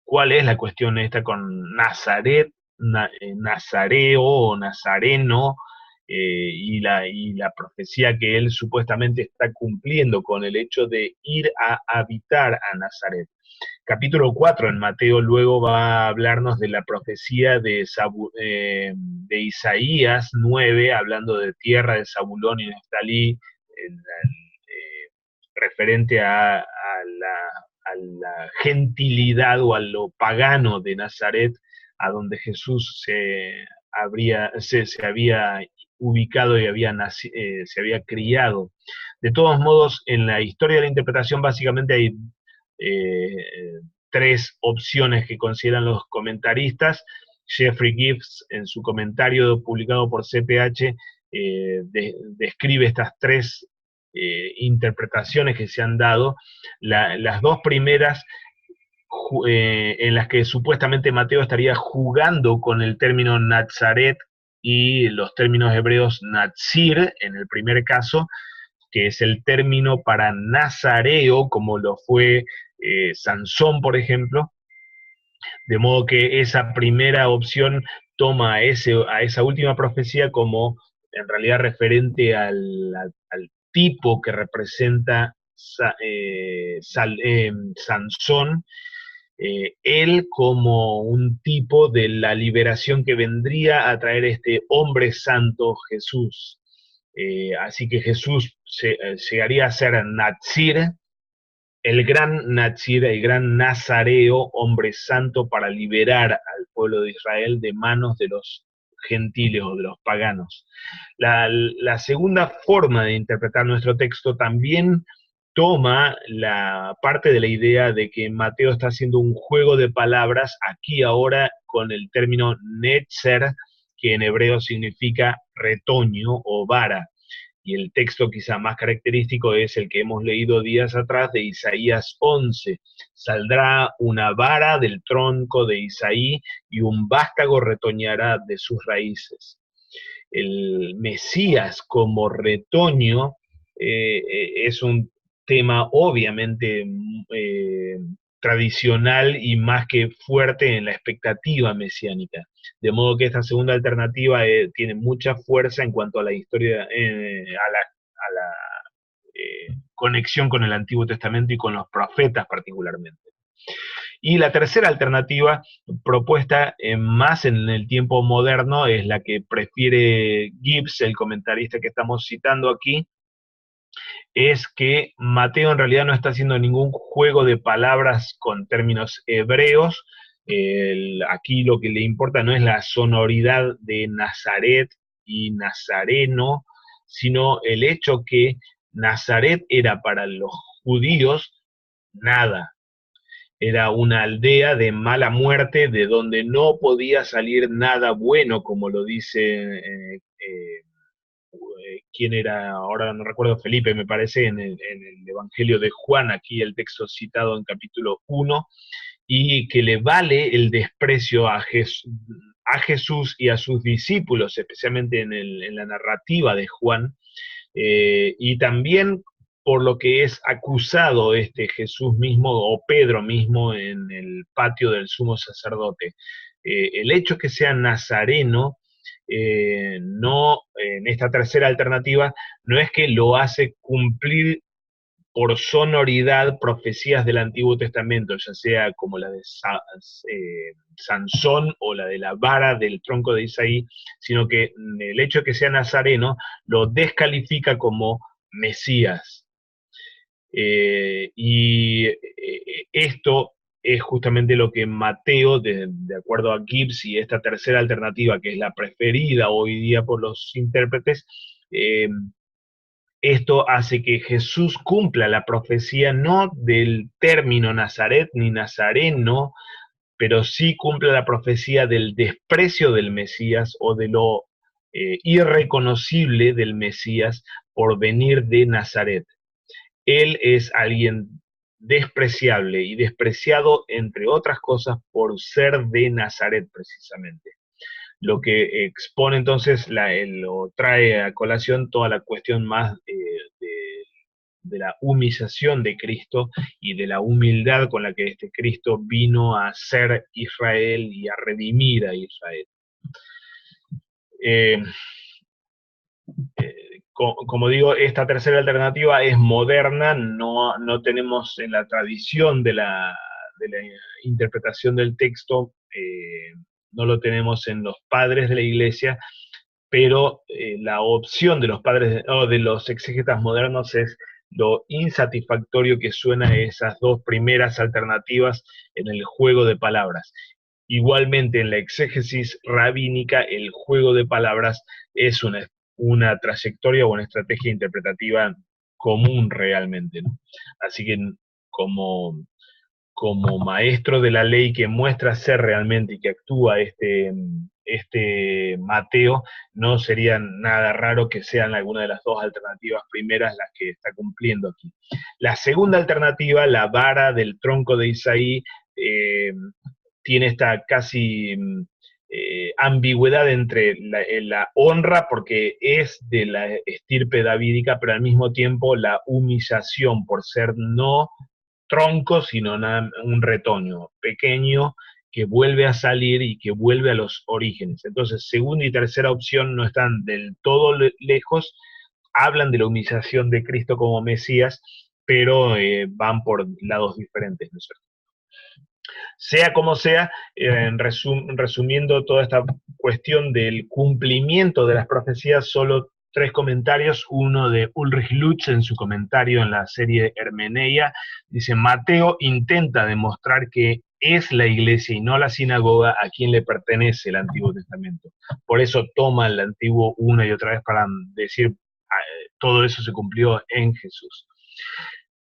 cuál es la cuestión esta con Nazaret, Nazareo o Nazareno, y la profecía que él supuestamente está cumpliendo con el hecho de ir a habitar a Nazaret. Capítulo 4 en Mateo luego va a hablarnos de la profecía de Isaías 9, hablando de tierra de Zabulón y Neftalí, referente a la gentilidad o a lo pagano de Nazaret, a donde Jesús se había ubicado y se había criado. De todos modos, en la historia de la interpretación básicamente hay tres opciones que consideran los comentaristas. Jeffrey Gibbs, en su comentario publicado por CPH, describe estas tres interpretaciones que se han dado. Las dos primeras, en las que supuestamente Mateo estaría jugando con el término Nazaret y los términos hebreos Nazir, en el primer caso, que es el término para nazareo, como lo fue Sansón, por ejemplo, de modo que esa primera opción toma a esa última profecía como en realidad referente al tipo que representa Sansón, él como un tipo de la liberación que vendría a traer este hombre santo Jesús. Así que Jesús llegaría a ser Nazir, el gran Nazir, el gran Nazareo, hombre santo para liberar al pueblo de Israel de manos de los gentiles o de los paganos. La segunda forma de interpretar nuestro texto también toma la parte de la idea de que Mateo está haciendo un juego de palabras aquí ahora con el término netzer, que en hebreo significa retoño o vara. y el texto quizá más característico es el que hemos leído días atrás de Isaías 11. Saldrá una vara del tronco de Isaí y un vástago retoñará de sus raíces. El Mesías como retoño es un tema obviamente tradicional y más que fuerte en la expectativa mesiánica. De modo que esta segunda alternativa tiene mucha fuerza en cuanto a la historia, a la conexión con el Antiguo Testamento y con los profetas particularmente. Y la tercera alternativa, propuesta más en el tiempo moderno, es la que prefiere Gibbs, el comentarista que estamos citando aquí, es que Mateo en realidad no está haciendo ningún juego de palabras con términos hebreos. Aquí lo que le importa no es la sonoridad de Nazaret y Nazareno, sino el hecho que Nazaret era para los judíos nada. Era una aldea de mala muerte, de donde no podía salir nada bueno, como lo dice, ¿quién era? Ahora no recuerdo, Felipe, me parece, en el Evangelio de Juan, aquí el texto citado en capítulo 1, y que le vale el desprecio a Jesús y a sus discípulos, especialmente en la narrativa de Juan, y también por lo que es acusado Jesús mismo o Pedro mismo en el patio del sumo sacerdote. El hecho que sea nazareno, no, en esta tercera alternativa, no es que lo hace cumplir por sonoridad profecías del Antiguo Testamento, ya sea como la de Sansón o la de la vara del tronco de Isaí, sino que el hecho de que sea nazareno lo descalifica como Mesías. Y esto es justamente lo que Mateo, de acuerdo a Gibbs y esta tercera alternativa, que es la preferida hoy día por los intérpretes, esto hace que Jesús cumpla la profecía no del término Nazaret ni Nazareno, pero sí cumple la profecía del desprecio del Mesías o de lo irreconocible del Mesías por venir de Nazaret. Él es alguien despreciable y despreciado, entre otras cosas, por ser de Nazaret precisamente. Lo que expone entonces, lo trae a colación toda la cuestión más de la humillación de Cristo y de la humildad con la que este Cristo vino a ser Israel y a redimir a Israel. Como digo, esta tercera alternativa es moderna, no tenemos en la tradición de la interpretación del texto, no lo tenemos en los padres de la iglesia, pero la opción de los padres o de los exégetas modernos es lo insatisfactorio que suena esas dos primeras alternativas en el juego de palabras. Igualmente en la exégesis rabínica el juego de palabras es una trayectoria o una estrategia interpretativa común realmente, ¿no? Así que como maestro de la ley que muestra ser realmente y que actúa este Mateo, no sería nada raro que sean alguna de las dos alternativas primeras las que está cumpliendo aquí. La segunda alternativa, la vara del tronco de Isaí, tiene esta casi ambigüedad entre la honra, porque es de la estirpe davídica, pero al mismo tiempo la humillación por ser no tronco, sino un retoño pequeño que vuelve a salir y que vuelve a los orígenes. Entonces, segunda y tercera opción no están del todo lejos, hablan de la humillación de Cristo como Mesías, pero van por lados diferentes, ¿no es cierto? Sea como sea, resumiendo toda esta cuestión del cumplimiento de las profecías, solo tres comentarios. Uno de Ulrich Lutz en su comentario en la serie Hermeneia, dice: Mateo intenta demostrar que es la iglesia y no la sinagoga a quien le pertenece el Antiguo Testamento. Por eso toma el Antiguo una y otra vez para decir todo eso se cumplió en Jesús.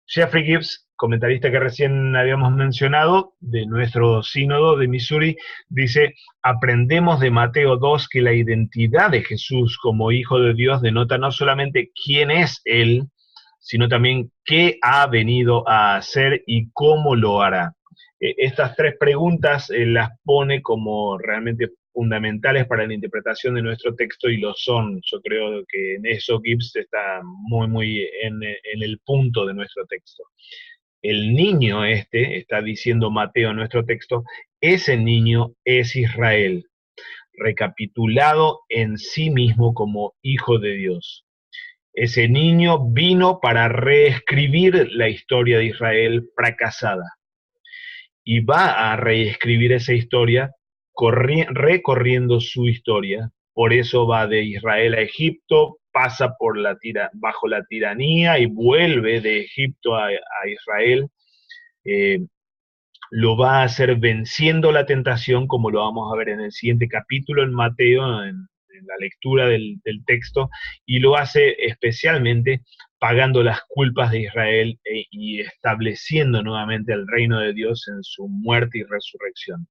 Jeffrey Gibbs comentarista que recién habíamos mencionado, de nuestro sínodo de Missouri, dice: aprendemos de Mateo 2 que la identidad de Jesús como Hijo de Dios denota no solamente quién es Él, sino también qué ha venido a hacer y cómo lo hará. Estas tres preguntas las pone como realmente fundamentales para la interpretación de nuestro texto, y lo son. Yo creo que en eso Gibbs está muy en el punto de nuestro texto. El niño está diciendo Mateo en nuestro texto, ese niño es Israel, recapitulado en sí mismo como hijo de Dios. Ese niño vino para reescribir la historia de Israel fracasada, y va a reescribir esa historia recorriendo su historia. Por eso va de Israel a Egipto, pasa por bajo la tiranía y vuelve de Egipto a Israel. Lo va a hacer venciendo la tentación, como lo vamos a ver en el siguiente capítulo en Mateo, en la lectura del texto, y lo hace especialmente pagando las culpas de Israel y estableciendo nuevamente el reino de Dios en su muerte y resurrección.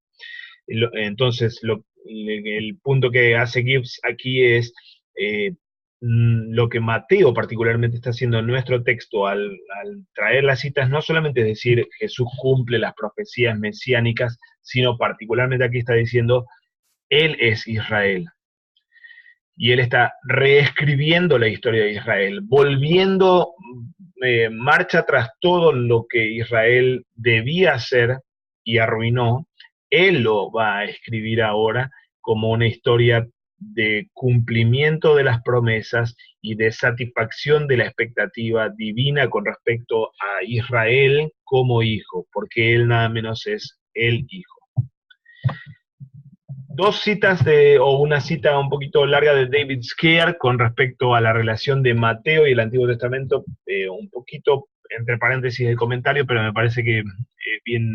Entonces, el punto que hace Gibbs aquí es lo que Mateo particularmente está haciendo en nuestro texto al traer las citas, no solamente es decir Jesús cumple las profecías mesiánicas, sino particularmente aquí está diciendo Él es Israel. Y Él está reescribiendo la historia de Israel, volviendo marcha tras todo lo que Israel debía hacer y arruinó. Él lo va a escribir ahora como una historia de cumplimiento de las promesas y de satisfacción de la expectativa divina con respecto a Israel como hijo, porque Él nada menos es el hijo. Dos citas o una cita un poquito larga de David Scaer con respecto a la relación de Mateo y el Antiguo Testamento, un poquito entre paréntesis el comentario, pero me parece que es bien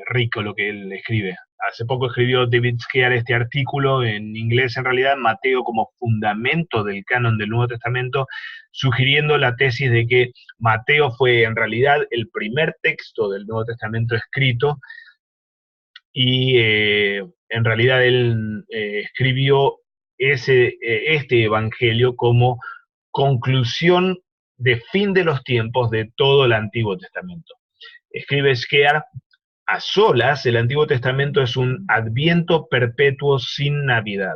rico lo que él escribe. Hace poco escribió David Scaer este artículo en inglés, en realidad, Mateo como fundamento del canon del Nuevo Testamento, sugiriendo la tesis de que Mateo fue en realidad el primer texto del Nuevo Testamento escrito, y en realidad él escribió este evangelio como conclusión de fin de los tiempos de todo el Antiguo Testamento. Escribe Scaer: a solas, el Antiguo Testamento es un adviento perpetuo sin Navidad.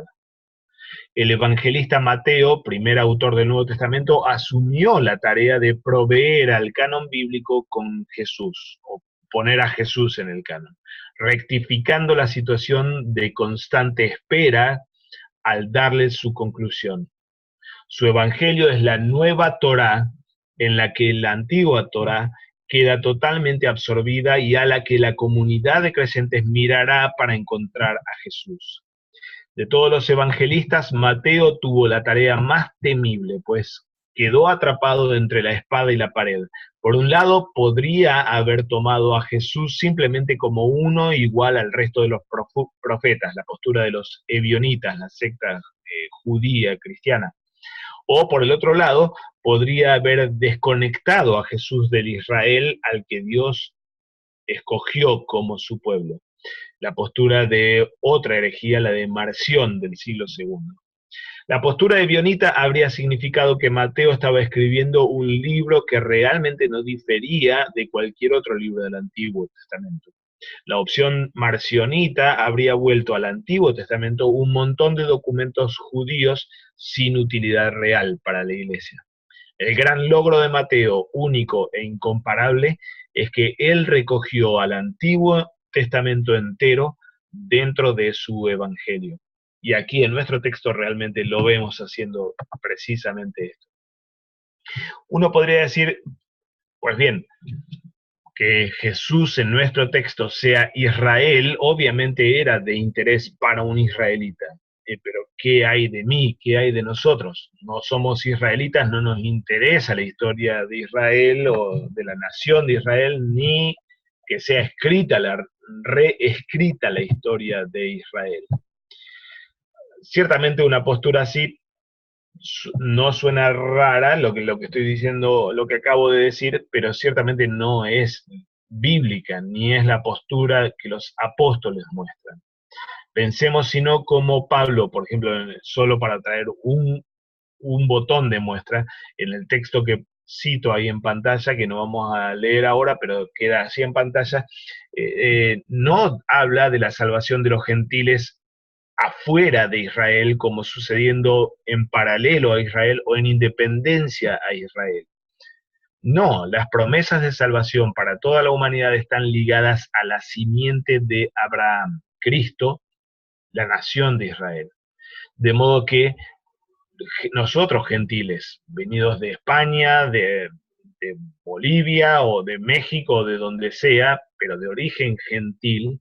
El evangelista Mateo, primer autor del Nuevo Testamento, asumió la tarea de proveer al canon bíblico con Jesús, o poner a Jesús en el canon, rectificando la situación de constante espera al darle su conclusión. Su evangelio es la nueva Torá, en la que la antigua Torá queda totalmente absorbida y a la que la comunidad de creyentes mirará para encontrar a Jesús. De todos los evangelistas, Mateo tuvo la tarea más temible, pues quedó atrapado entre la espada y la pared. Por un lado, podría haber tomado a Jesús simplemente como uno igual al resto de los profetas, la postura de los ebionitas, la secta judía cristiana. O por el otro lado, podría haber desconectado a Jesús del Israel al que Dios escogió como su pueblo. La postura de otra herejía, la de Marción del siglo II. La postura de Bionita habría significado que Mateo estaba escribiendo un libro que realmente no difería de cualquier otro libro del Antiguo Testamento. La opción marcionita habría vuelto al Antiguo Testamento un montón de documentos judíos sin utilidad real para la Iglesia. El gran logro de Mateo, único e incomparable, es que él recogió al Antiguo Testamento entero dentro de su Evangelio. Y aquí en nuestro texto realmente lo vemos haciendo precisamente esto. Uno podría decir, pues bien, que Jesús en nuestro texto sea Israel, obviamente era de interés para un israelita. Pero ¿qué hay de mí? ¿Qué hay de nosotros? No somos israelitas, no nos interesa la historia de Israel o de la nación de Israel, ni que sea escrita, reescrita la historia de Israel. Ciertamente una postura así no suena rara lo que estoy diciendo, lo que acabo de decir, pero ciertamente no es bíblica, ni es la postura que los apóstoles muestran. Pensemos sino como Pablo, por ejemplo, solo para traer un botón de muestra, en el texto que cito ahí en pantalla, que no vamos a leer ahora, pero queda así en pantalla, no habla de la salvación de los gentiles afuera de Israel, como sucediendo en paralelo a Israel o en independencia a Israel. No, las promesas de salvación para toda la humanidad están ligadas a la simiente de Abraham, Cristo, la nación de Israel. De modo que nosotros gentiles, venidos de España, de Bolivia o de México, de donde sea, pero de origen gentil,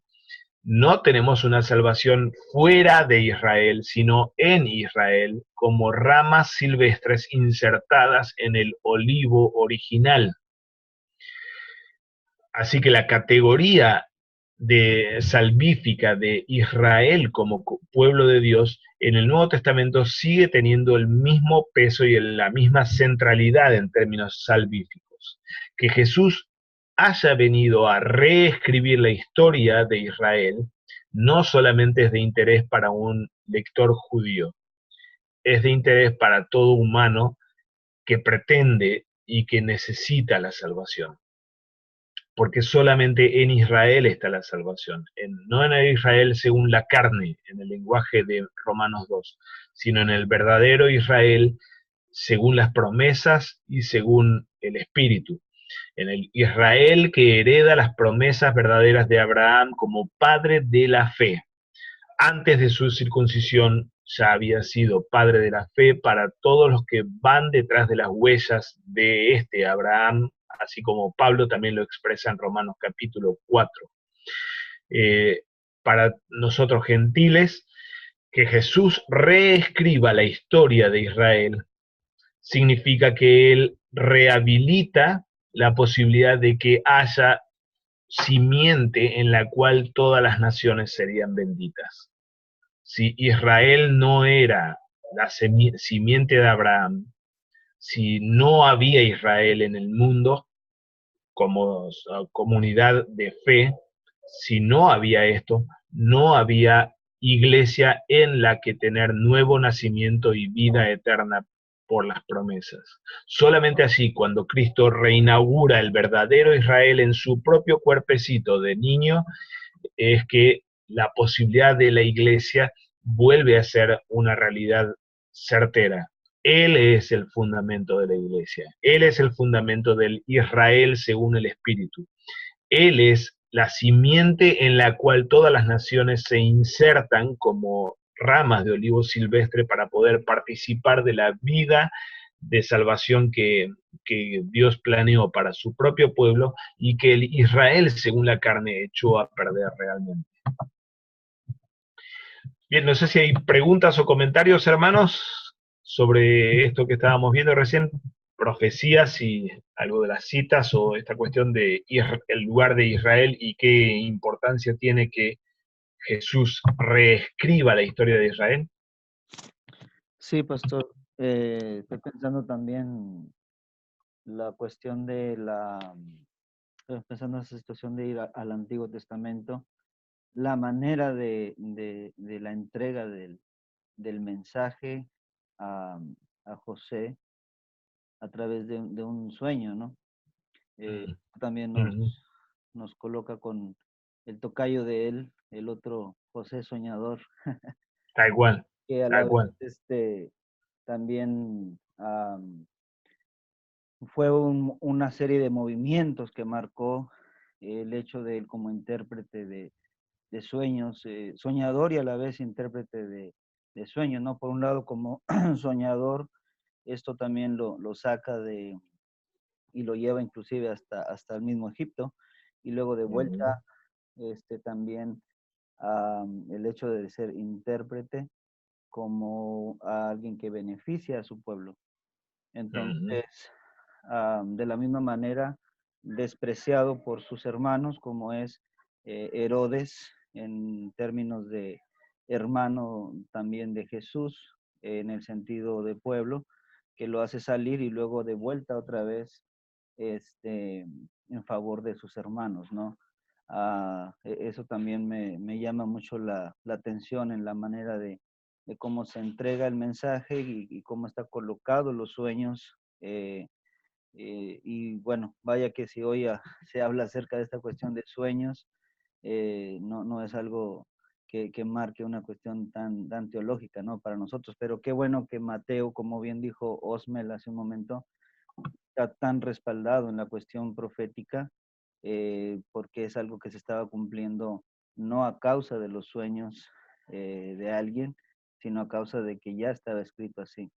no tenemos una salvación fuera de Israel, sino en Israel, como ramas silvestres insertadas en el olivo original. Así que la categoría de salvífica de Israel como pueblo de Dios en el Nuevo Testamento sigue teniendo el mismo peso y la misma centralidad en términos salvíficos. Que Jesús haya venido a reescribir la historia de Israel no solamente es de interés para un lector judío, es de interés para todo humano que pretende y que necesita la salvación, porque solamente en Israel está la salvación, no en el Israel según la carne, en el lenguaje de Romanos 2, sino en el verdadero Israel según las promesas y según el Espíritu, en el Israel que hereda las promesas verdaderas de Abraham como padre de la fe. Antes de su circuncisión ya había sido padre de la fe para todos los que van detrás de las huellas de este Abraham, así como Pablo también lo expresa en Romanos capítulo 4. Para nosotros gentiles, que Jesús reescriba la historia de Israel significa que Él rehabilita la posibilidad de que haya simiente en la cual todas las naciones serían benditas. Si Israel no era la simiente de Abraham, si no había Israel en el mundo como comunidad de fe, si no había esto, no había iglesia en la que tener nuevo nacimiento y vida eterna por las promesas. Solamente así, cuando Cristo reinaugura el verdadero Israel en su propio cuerpecito de niño, es que la posibilidad de la iglesia vuelve a ser una realidad certera. Él es el fundamento de la iglesia. Él es el fundamento del Israel según el Espíritu. Él es la simiente en la cual todas las naciones se insertan como ramas de olivo silvestre para poder participar de la vida de salvación que Dios planeó para su propio pueblo y que el Israel, según la carne, echó a perder realmente. Bien, no sé si hay preguntas o comentarios, hermanos, sobre esto que estábamos viendo recién, profecías y algo de las citas o esta cuestión de el lugar de Israel y qué importancia tiene que Jesús reescriba la historia de Israel. Sí, pastor. Estoy pensando también la cuestión de estoy pensando en esa situación de ir al Antiguo Testamento, la manera de la entrega del mensaje a, a José a través de un sueño, ¿no? También nos coloca con el tocayo de él, el otro José soñador, Tal cual, que a la tal vez cual. también fue una serie de movimientos que marcó el hecho de él como intérprete de sueños, soñador y a la vez intérprete de sueños, ¿no? Por un lado como soñador, esto también lo saca y lo lleva inclusive hasta el mismo Egipto, y luego de vuelta también el hecho de ser intérprete como a alguien que beneficia a su pueblo. Entonces, de la misma manera, despreciado por sus hermanos, como es Herodes, en términos de hermano también de Jesús, en el sentido de pueblo, que lo hace salir y luego de vuelta otra vez en favor de sus hermanos, ¿no? Eso también me llama mucho la atención en la manera de cómo se entrega el mensaje y cómo está colocado los sueños. Y bueno, vaya que si hoy se habla acerca de esta cuestión de sueños, no es algo que marque una cuestión tan teológica, ¿no? Para nosotros, pero qué bueno que Mateo, como bien dijo Osmel hace un momento, está tan respaldado en la cuestión profética, porque es algo que se estaba cumpliendo no a causa de los sueños de alguien, sino a causa de que ya estaba escrito así.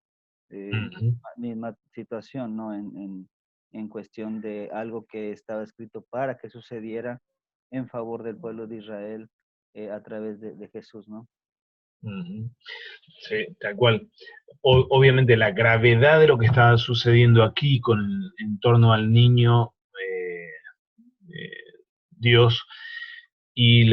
Misma situación, ¿no? En cuestión de algo que estaba escrito para que sucediera en favor del pueblo de Israel a través de Jesús, ¿no? Sí, tal cual. Obviamente la gravedad de lo que estaba sucediendo aquí en torno al niño Dios y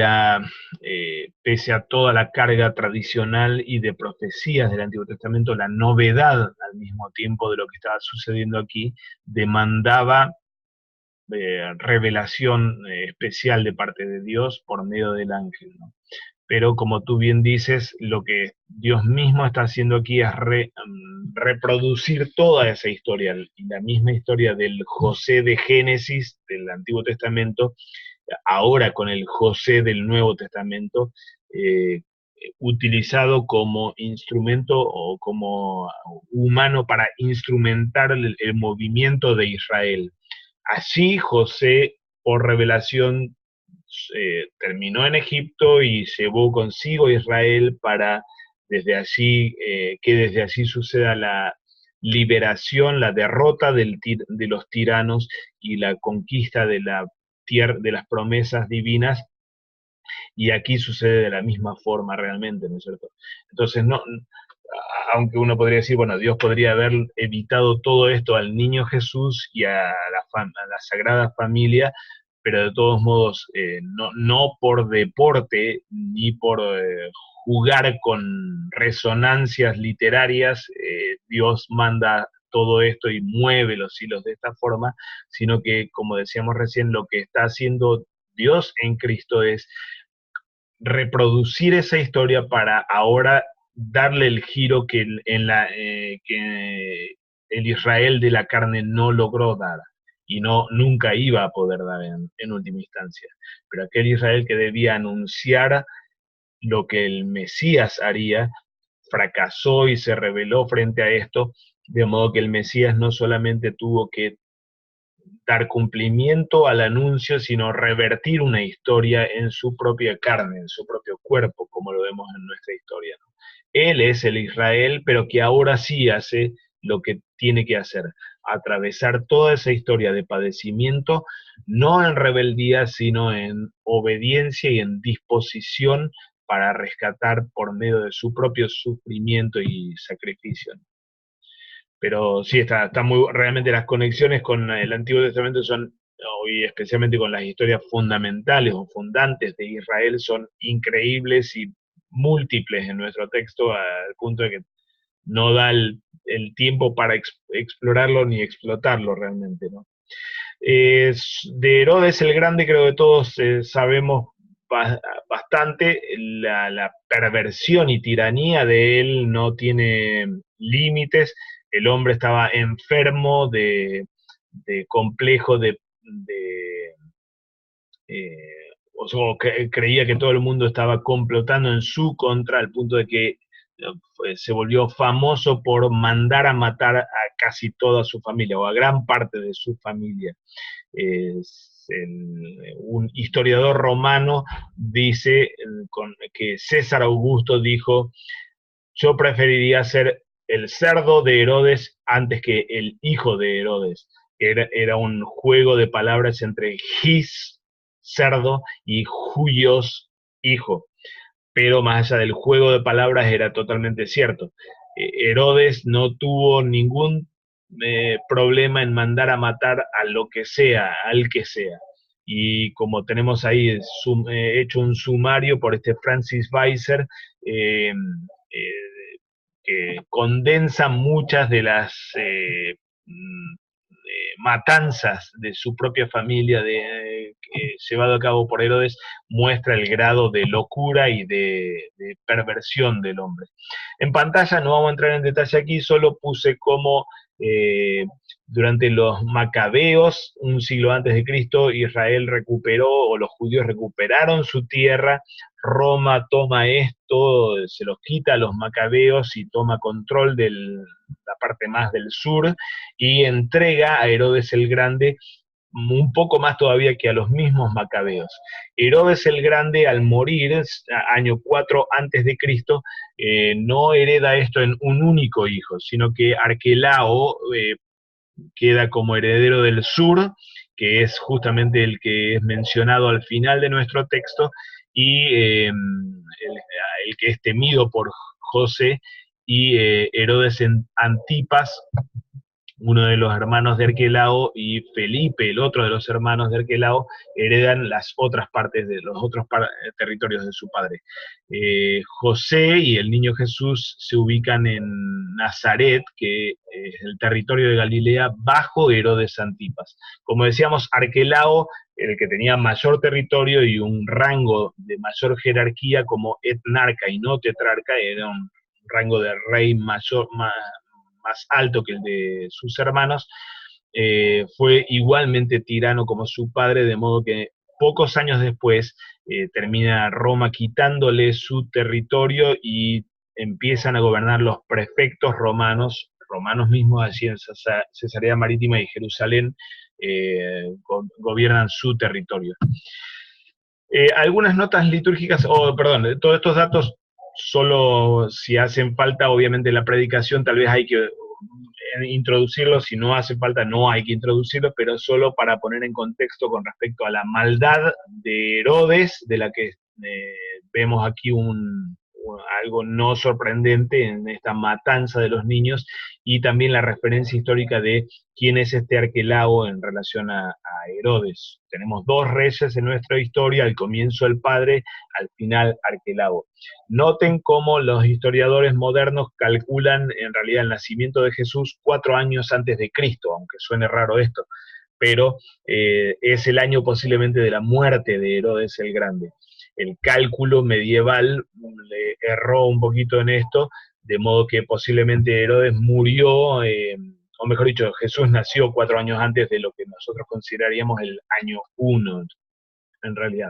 pese a toda la carga tradicional y de profecías del Antiguo Testamento, la novedad al mismo tiempo de lo que estaba sucediendo aquí demandaba revelación especial de parte de Dios por medio del ángel, ¿no? Pero como tú bien dices, lo que Dios mismo está haciendo aquí es reproducir toda esa historia, y la misma historia del José de Génesis, del Antiguo Testamento, ahora con el José del Nuevo Testamento, utilizado como instrumento o como humano para instrumentar el movimiento de Israel. Así José, por revelación, terminó en Egipto y llevó consigo a Israel para que desde allí suceda la liberación, la derrota de los tiranos y la conquista de de las promesas divinas, y aquí sucede de la misma forma realmente, ¿no es cierto? Entonces, no, aunque uno podría decir, bueno, Dios podría haber evitado todo esto al niño Jesús y a la Sagrada Familia, pero de todos modos, no por deporte ni por jugar con resonancias literarias, Dios manda todo esto y mueve los hilos de esta forma, sino que, como decíamos recién, lo que está haciendo Dios en Cristo es reproducir esa historia para ahora darle el giro que que el Israel de la carne no logró dar y nunca iba a poder dar en última instancia. Pero aquel Israel que debía anunciar lo que el Mesías haría, fracasó y se rebeló frente a esto, de modo que el Mesías no solamente tuvo que dar cumplimiento al anuncio, sino revertir una historia en su propia carne, en su propio cuerpo, como lo vemos en nuestra historia, ¿no? Él es el Israel, pero que ahora sí hace lo que tiene que hacer, atravesar toda esa historia de padecimiento, no en rebeldía, sino en obediencia y en disposición para rescatar por medio de su propio sufrimiento y sacrificio, ¿no? Pero sí, realmente las conexiones con el Antiguo Testamento son, y especialmente con las historias fundamentales o fundantes de Israel, son increíbles y múltiples en nuestro texto, al punto de que no da el tiempo para explorarlo ni explotarlo realmente, ¿no? De Herodes el Grande creo que todos sabemos bastante. La perversión y tiranía de él no tiene límites. El hombre estaba enfermo de complejo o sea, creía que todo el mundo estaba complotando en su contra, al punto de que se volvió famoso por mandar a matar a casi toda su familia, o a gran parte de su familia. Un historiador romano dice que César Augusto dijo: yo preferiría ser el cerdo de Herodes antes que el hijo de Herodes. Era un juego de palabras entre his, cerdo, y huios, hijo. Pero más allá del juego de palabras era totalmente cierto. Herodes no tuvo ningún problema en mandar a matar a lo que sea, al que sea. Y como tenemos ahí hecho un sumario por Francis Weiser, eh, que condensa muchas de las matanzas de su propia familia llevado a cabo por Herodes, muestra el grado de locura y de perversión del hombre. En pantalla no vamos a entrar en detalle aquí, solo puse como durante los macabeos, un siglo antes de Cristo, Israel recuperó, o los judíos recuperaron su tierra. Roma toma esto, se los quita a los macabeos y toma control de la parte más del sur y entrega a Herodes el Grande un poco más todavía que a los mismos macabeos. Herodes el Grande, al morir, año 4 antes de Cristo, no hereda esto en un único hijo, sino que Arquelao queda como heredero del sur, que es justamente el que es mencionado al final de nuestro texto, y el que es temido por José, y Herodes Antipas, uno de los hermanos de Arquelao, y Felipe, el otro de los hermanos de Arquelao, heredan las otras partes de los otros territorios de su padre. José y el niño Jesús se ubican en Nazaret, que es el territorio de Galilea, bajo Herodes Antipas. Como decíamos, Arquelao, el que tenía mayor territorio y un rango de mayor jerarquía como etnarca y no tetrarca, era un rango de rey mayor, más alto que el de sus hermanos, fue igualmente tirano como su padre, de modo que pocos años después termina Roma quitándole su territorio y empiezan a gobernar los prefectos romanos mismos allí en Cesarea Marítima y Jerusalén, gobiernan su territorio. Algunas notas litúrgicas, perdón, todos estos datos solo si hacen falta, obviamente la predicación tal vez hay que introducirlo, si no hace falta no hay que introducirlo, pero solo para poner en contexto con respecto a la maldad de Herodes, de la que vemos aquí algo no sorprendente en esta matanza de los niños, y también la referencia histórica de quién es este Arquelao en relación a Herodes. Tenemos dos reyes en nuestra historia, al comienzo el padre, al final Arquelao. Noten cómo los historiadores modernos calculan en realidad el nacimiento de Jesús 4 años antes de Cristo, aunque suene raro esto, pero es el año posiblemente de la muerte de Herodes el Grande. El cálculo medieval le erró un poquito en esto, de modo que posiblemente Herodes murió, o mejor dicho, Jesús nació 4 años antes de lo que nosotros consideraríamos el año 1, en realidad.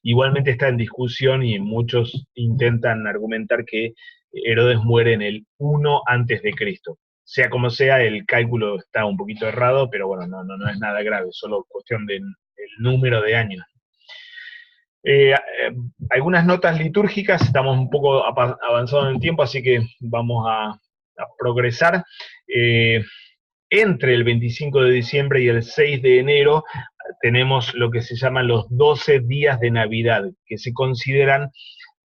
Igualmente está en discusión y muchos intentan argumentar que Herodes muere en el 1 antes de Cristo. Sea como sea, el cálculo está un poquito errado, pero bueno, no es nada grave, solo cuestión del número de años. Algunas notas litúrgicas, estamos un poco avanzados en el tiempo, así que vamos a progresar. Entre el 25 de diciembre y el 6 de enero tenemos lo que se llaman los 12 días de Navidad, que se consideran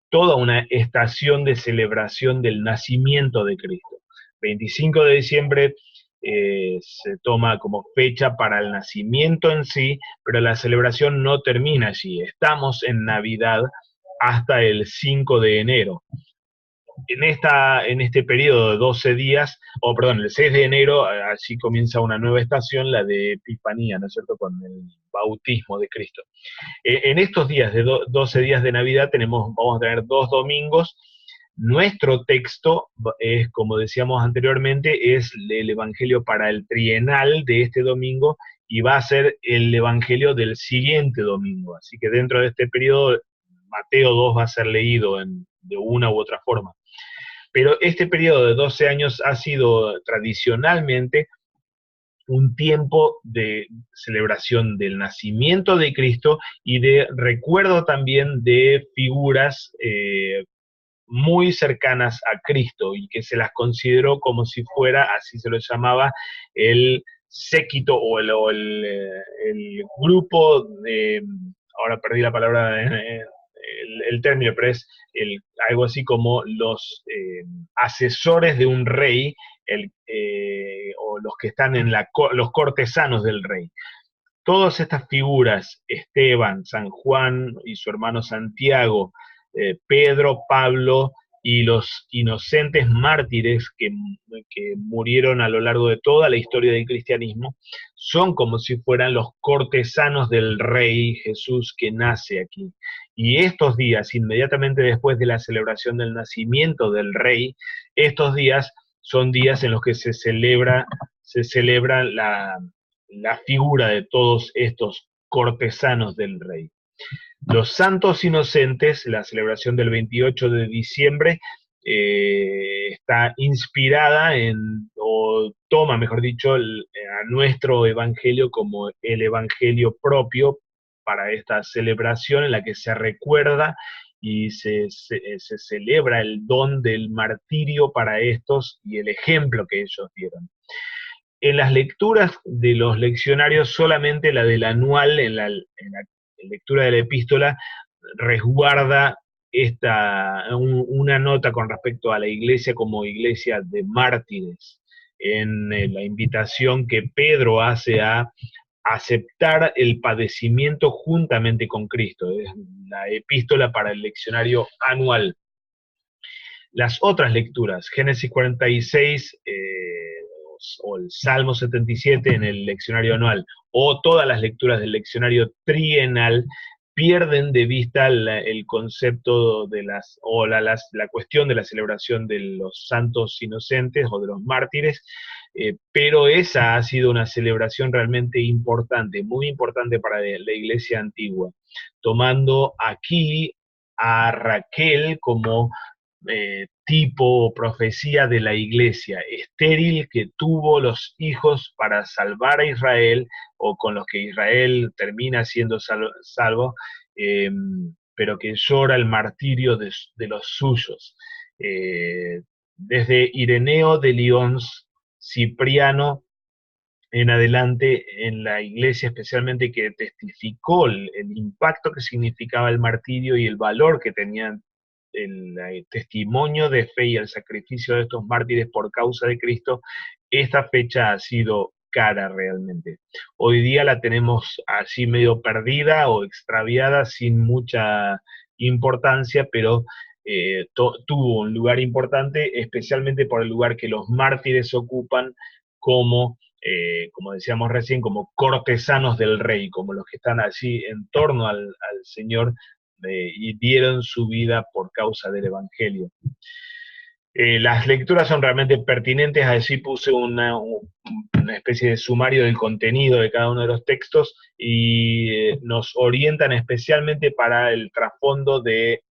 toda una estación de celebración del nacimiento de Cristo. 25 de diciembre se toma como fecha para el nacimiento en sí, pero la celebración no termina allí. Estamos en Navidad hasta el 5 de enero. En este periodo de 12 días, el 6 de enero, allí comienza una nueva estación, la de Epifanía, ¿no es cierto?, con el bautismo de Cristo. En estos días de 12 días de Navidad vamos a tener 2 domingos. Nuestro texto es, como decíamos anteriormente, es el Evangelio para el trienal de este domingo y va a ser el Evangelio del siguiente domingo. Así que dentro de este periodo, Mateo 2 va a ser leído de una u otra forma. Pero este periodo de 12 años ha sido tradicionalmente un tiempo de celebración del nacimiento de Cristo y de recuerdo también de figuras muy cercanas a Cristo y que se las consideró como si fuera, así se lo llamaba, el séquito o el grupo de, ahora perdí la palabra, el término, pero es algo así como los asesores de un rey, o los que están en los cortesanos del rey. Todas estas figuras, Esteban, San Juan y su hermano Santiago, Pedro, Pablo y los inocentes mártires que murieron a lo largo de toda la historia del cristianismo, son como si fueran los cortesanos del Rey Jesús que nace aquí. Y estos días, inmediatamente después de la celebración del nacimiento del Rey, estos días son días en los que se celebra la figura de todos estos cortesanos del Rey. Los Santos Inocentes, la celebración del 28 de diciembre, está inspirada o toma, mejor dicho, a nuestro evangelio como el evangelio propio para esta celebración en la que se recuerda y se celebra el don del martirio para estos y el ejemplo que ellos dieron. En las lecturas de los leccionarios, solamente la del anual, en la lectura de la epístola, resguarda una nota con respecto a la iglesia como iglesia de mártires, en la invitación que Pedro hace a aceptar el padecimiento juntamente con Cristo. Es la epístola para el leccionario anual. Las otras lecturas, Génesis 46, o el Salmo 77 en el leccionario anual, o todas las lecturas del leccionario trienal, pierden de vista el concepto de la cuestión de la celebración de los santos inocentes o de los mártires, pero esa ha sido una celebración realmente importante, muy importante para la iglesia antigua, tomando aquí a Raquel como tipo o profecía de la iglesia, estéril, que tuvo los hijos para salvar a Israel, o con los que Israel termina siendo salvo, pero que llora el martirio de los suyos. Desde Ireneo de Lyons, Cipriano en adelante, en la iglesia especialmente, que testificó el impacto que significaba el martirio y el valor que tenían el testimonio de fe y el sacrificio de estos mártires por causa de Cristo, esta fecha ha sido cara realmente. Hoy día la tenemos así medio perdida o extraviada, sin mucha importancia, pero tuvo un lugar importante, especialmente por el lugar que los mártires ocupan como decíamos recién, como cortesanos del Rey, como los que están allí en torno al Señor, y dieron su vida por causa del Evangelio. Las lecturas son realmente pertinentes, así puse una especie de sumario del contenido de cada uno de los textos, y nos orientan especialmente para el trasfondo de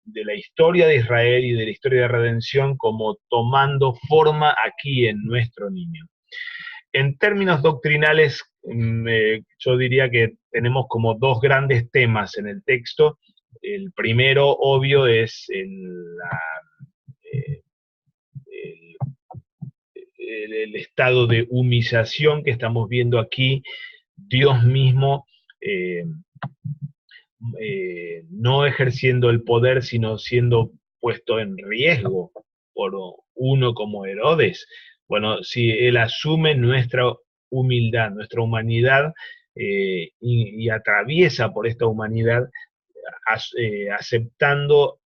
la historia de Israel y de la historia de redención, como tomando forma aquí en nuestro niño. En términos doctrinales, yo diría que tenemos como dos grandes temas en el texto. El primero, obvio, es el estado de humillación que estamos viendo aquí. Dios mismo no ejerciendo el poder, sino siendo puesto en riesgo por uno como Herodes. Bueno, si Él asume nuestra humildad, nuestra humanidad, y atraviesa por esta humanidad, aceptando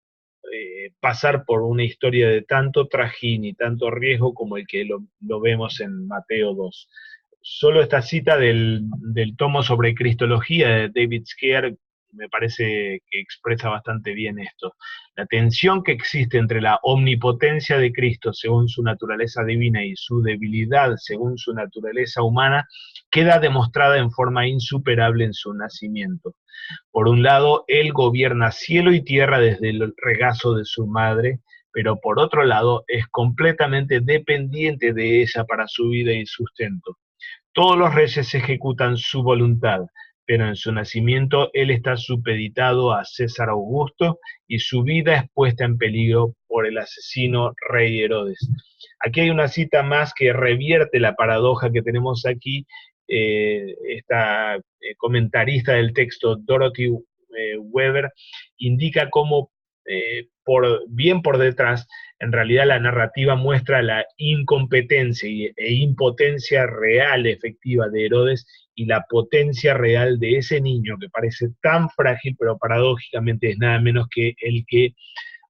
pasar por una historia de tanto trajín y tanto riesgo como el que lo vemos en Mateo 2. Solo esta cita del tomo sobre Cristología de David Skear me parece que expresa bastante bien esto. La tensión que existe entre la omnipotencia de Cristo según su naturaleza divina y su debilidad según su naturaleza humana queda demostrada en forma insuperable en su nacimiento. Por un lado, Él gobierna cielo y tierra desde el regazo de su madre, pero por otro lado es completamente dependiente de ella para su vida y sustento. Todos los reyes ejecutan su voluntad, pero en su nacimiento Él está supeditado a César Augusto y su vida es puesta en peligro por el asesino rey Herodes. Aquí hay una cita más que revierte la paradoja que tenemos aquí. Esta comentarista del texto, Dorothy Weber, indica cómo bien por detrás, en realidad la narrativa muestra la incompetencia e impotencia real, efectiva de Herodes, y la potencia real de ese niño que parece tan frágil, pero paradójicamente es nada menos que el que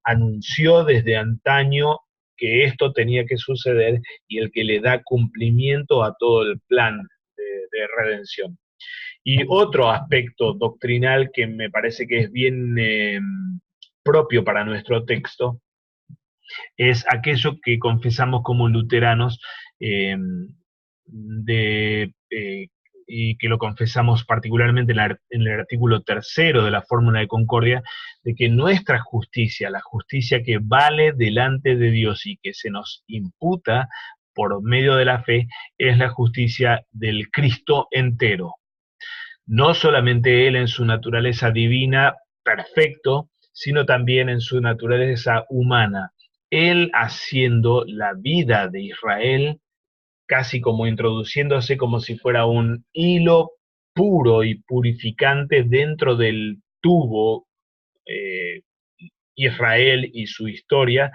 anunció desde antaño que esto tenía que suceder y el que le da cumplimiento a todo el plan de redención. Y otro aspecto doctrinal que me parece que es bien propio para nuestro texto es aquello que confesamos como luteranos eh, y que lo confesamos particularmente en el artículo 3 de la Fórmula de Concordia, de que nuestra justicia, la justicia que vale delante de Dios y que se nos imputa por medio de la fe, es la justicia del Cristo entero. No solamente Él en su naturaleza divina, perfecto, sino también en su naturaleza humana. Él haciendo la vida de Israel, casi como introduciéndose como si fuera un hilo puro y purificante dentro del tubo Israel y su historia,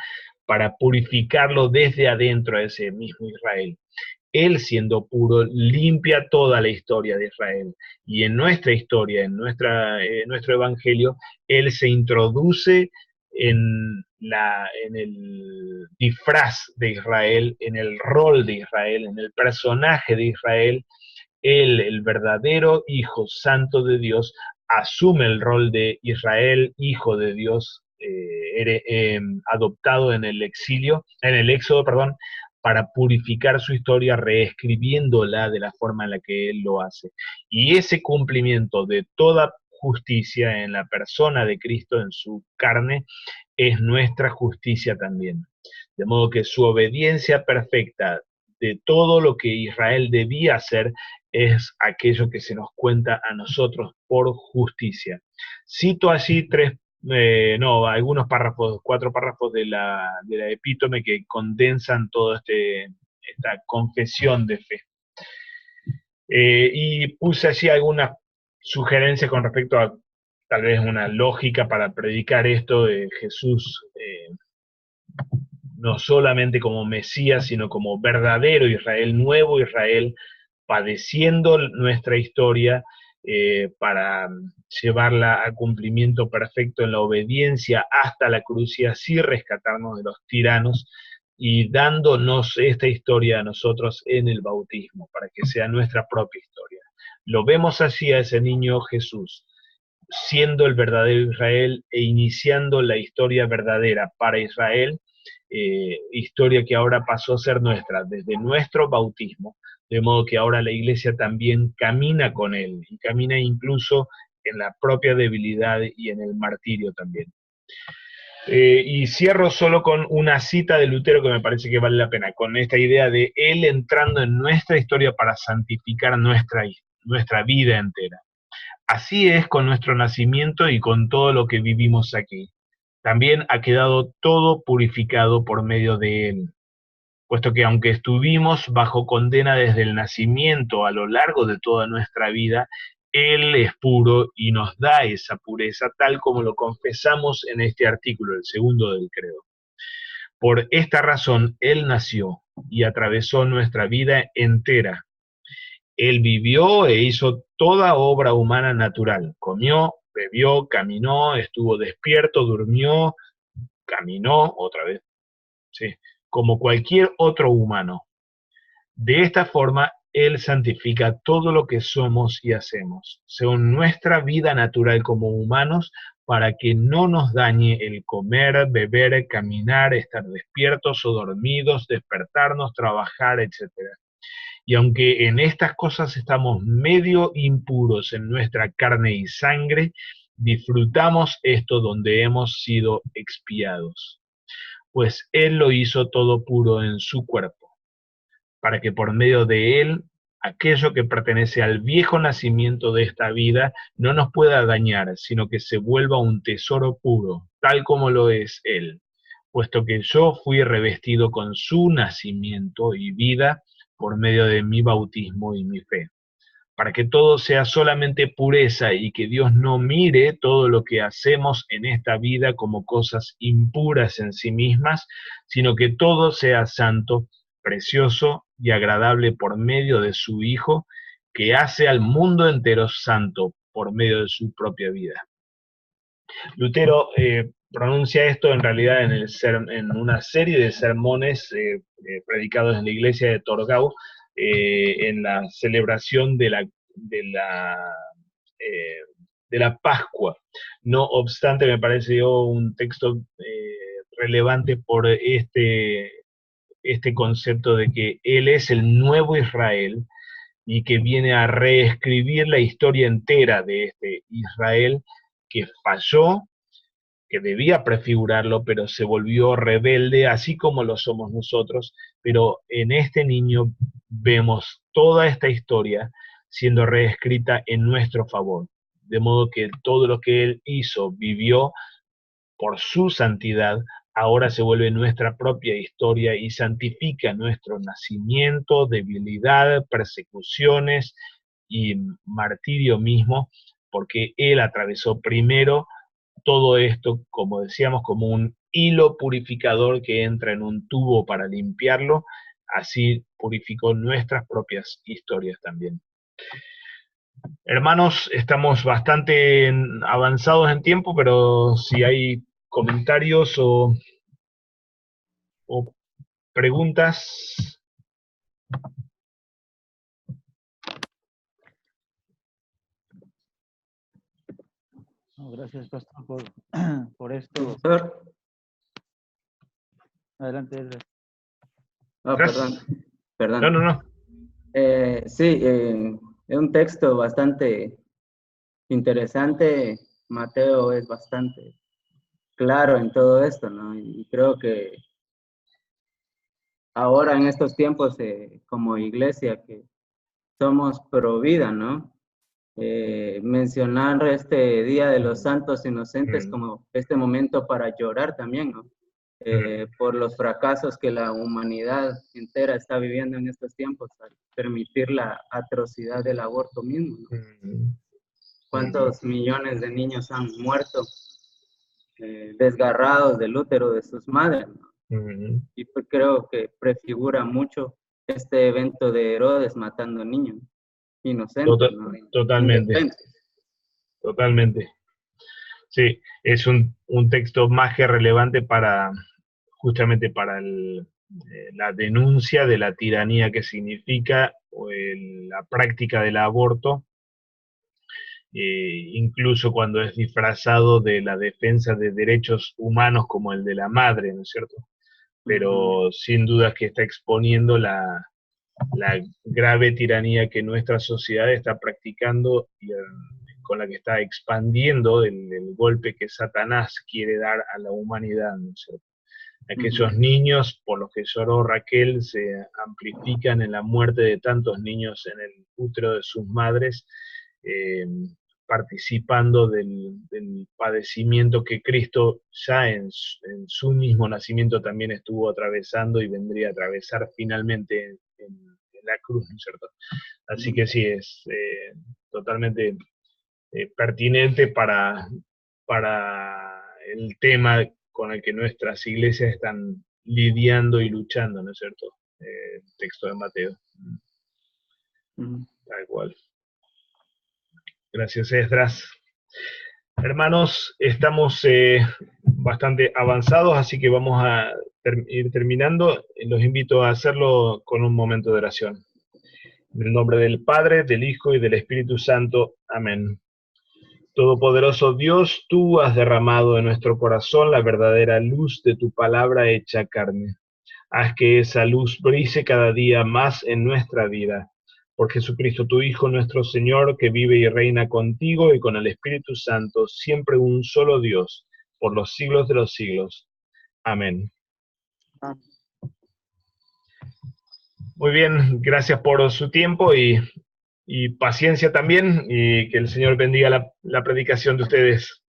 para purificarlo desde adentro a ese mismo Israel. Él siendo puro limpia toda la historia de Israel. Y en nuestra historia, en nuestro evangelio, Él se introduce en el disfraz de Israel, en el rol de Israel, en el personaje de Israel. Él, el verdadero Hijo Santo de Dios, asume el rol de Israel, Hijo de Dios, adoptado en el exilio, en el éxodo, perdón, para purificar su historia, reescribiéndola de la forma en la que Él lo hace. Y ese cumplimiento de toda justicia en la persona de Cristo, en su carne, es nuestra justicia también. De modo que su obediencia perfecta de todo lo que Israel debía hacer es aquello que se nos cuenta a nosotros por justicia. Cito allí algunos párrafos, 4 párrafos de la epítome que condensan toda esta confesión de fe. Y puse allí algunas sugerencias con respecto a tal vez una lógica para predicar esto de Jesús, no solamente como Mesías, sino como verdadero Israel, nuevo Israel, padeciendo nuestra historia para llevarla a cumplimiento perfecto en la obediencia hasta la cruz y así rescatarnos de los tiranos y dándonos esta historia a nosotros en el bautismo, para que sea nuestra propia historia. Lo vemos así a ese niño Jesús, siendo el verdadero Israel e iniciando la historia verdadera para Israel, historia que ahora pasó a ser nuestra desde nuestro bautismo, de modo que ahora la iglesia también camina con él, y camina incluso en la propia debilidad y en el martirio también. Y cierro solo con una cita de Lutero que me parece que vale la pena, con esta idea de él entrando en nuestra historia para santificar nuestra vida entera. Así es con nuestro nacimiento y con todo lo que vivimos aquí. También ha quedado todo purificado por medio de Él, puesto que aunque estuvimos bajo condena desde el nacimiento a lo largo de toda nuestra vida, Él es puro y nos da esa pureza, tal como lo confesamos en este artículo, el segundo del credo. Por esta razón, Él nació y atravesó nuestra vida entera. Él vivió e hizo toda obra humana natural. Comió, bebió, caminó, estuvo despierto, durmió, caminó otra vez, ¿sí? Como cualquier otro humano. De esta forma, Él santifica todo lo que somos y hacemos, según nuestra vida natural como humanos, para que no nos dañe el comer, beber, caminar, estar despiertos o dormidos, despertarnos, trabajar, etc. Y aunque en estas cosas estamos medio impuros en nuestra carne y sangre, disfrutamos esto donde hemos sido expiados. Pues Él lo hizo todo puro en su cuerpo, para que por medio de Él, aquello que pertenece al viejo nacimiento de esta vida no nos pueda dañar, sino que se vuelva un tesoro puro, tal como lo es Él, puesto que yo fui revestido con su nacimiento y vida por medio de mi bautismo y mi fe, para que todo sea solamente pureza y que Dios no mire todo lo que hacemos en esta vida como cosas impuras en sí mismas, sino que todo sea santo, precioso y agradable por medio de su Hijo, que hace al mundo entero santo por medio de su propia vida. Lutero pronuncia esto en realidad en una serie de sermones predicados en la iglesia de Torgau, en la celebración eh, de la Pascua. No obstante, me parece yo un texto relevante por este concepto de que Él es el nuevo Israel y que viene a reescribir la historia entera de este Israel que falló, que debía prefigurarlo, pero se volvió rebelde, así como lo somos nosotros, pero en este niño vemos toda esta historia siendo reescrita en nuestro favor, de modo que todo lo que él hizo, vivió por su santidad, ahora se vuelve nuestra propia historia y santifica nuestro nacimiento, debilidad, persecuciones y martirio mismo, porque él atravesó primero todo esto, como decíamos, como un hilo purificador que entra en un tubo para limpiarlo, así purificó nuestras propias historias también. Hermanos, estamos bastante avanzados en tiempo, pero si hay comentarios o preguntas. No, gracias, pastor, por esto. Adelante, Edgar. Oh, perdón. No. Sí, es un texto bastante interesante. Mateo es bastante claro en todo esto, ¿no? Y creo que ahora en estos tiempos, como iglesia, que somos pro vida, ¿no? Mencionar este Día de los Santos Inocentes como este momento para llorar también, ¿no? Por los fracasos que la humanidad entera está viviendo en estos tiempos, al permitir la atrocidad del aborto mismo, ¿no? ¿Cuántos millones de niños han muerto desgarrados del útero de sus madres, ¿no? Y pues creo que prefigura mucho este evento de Herodes matando niños inocentes, ¿no? Totalmente. Sí, es un texto más que relevante justamente para la denuncia de la tiranía que significa la práctica del aborto, incluso cuando es disfrazado de la defensa de derechos humanos como el de la madre, ¿no es cierto? Pero sin duda que está exponiendo la grave tiranía que nuestra sociedad está practicando y con la que está expandiendo el golpe que Satanás quiere dar a la humanidad, ¿no es cierto? Aquellos niños por los que lloró Raquel se amplifican en la muerte de tantos niños en el útero de sus madres, participando del padecimiento que Cristo ya en su mismo nacimiento también estuvo atravesando y vendría a atravesar finalmente en la cruz, ¿no es cierto? Así que sí, es totalmente pertinente para el tema con el que nuestras iglesias están lidiando y luchando, ¿no es cierto? El texto de Mateo. Tal cual. Gracias, Esdras. Hermanos, estamos bastante avanzados, así que vamos a ir terminando. Los invito a hacerlo con un momento de oración. En el nombre del Padre, del Hijo y del Espíritu Santo. Amén. Todopoderoso Dios, tú has derramado en nuestro corazón la verdadera luz de tu palabra hecha carne. Haz que esa luz brille cada día más en nuestra vida. Por Jesucristo, tu Hijo, nuestro Señor, que vive y reina contigo y con el Espíritu Santo, siempre un solo Dios, por los siglos de los siglos. Amén. Muy bien, gracias por su tiempo y paciencia también, y que el Señor bendiga la predicación de ustedes.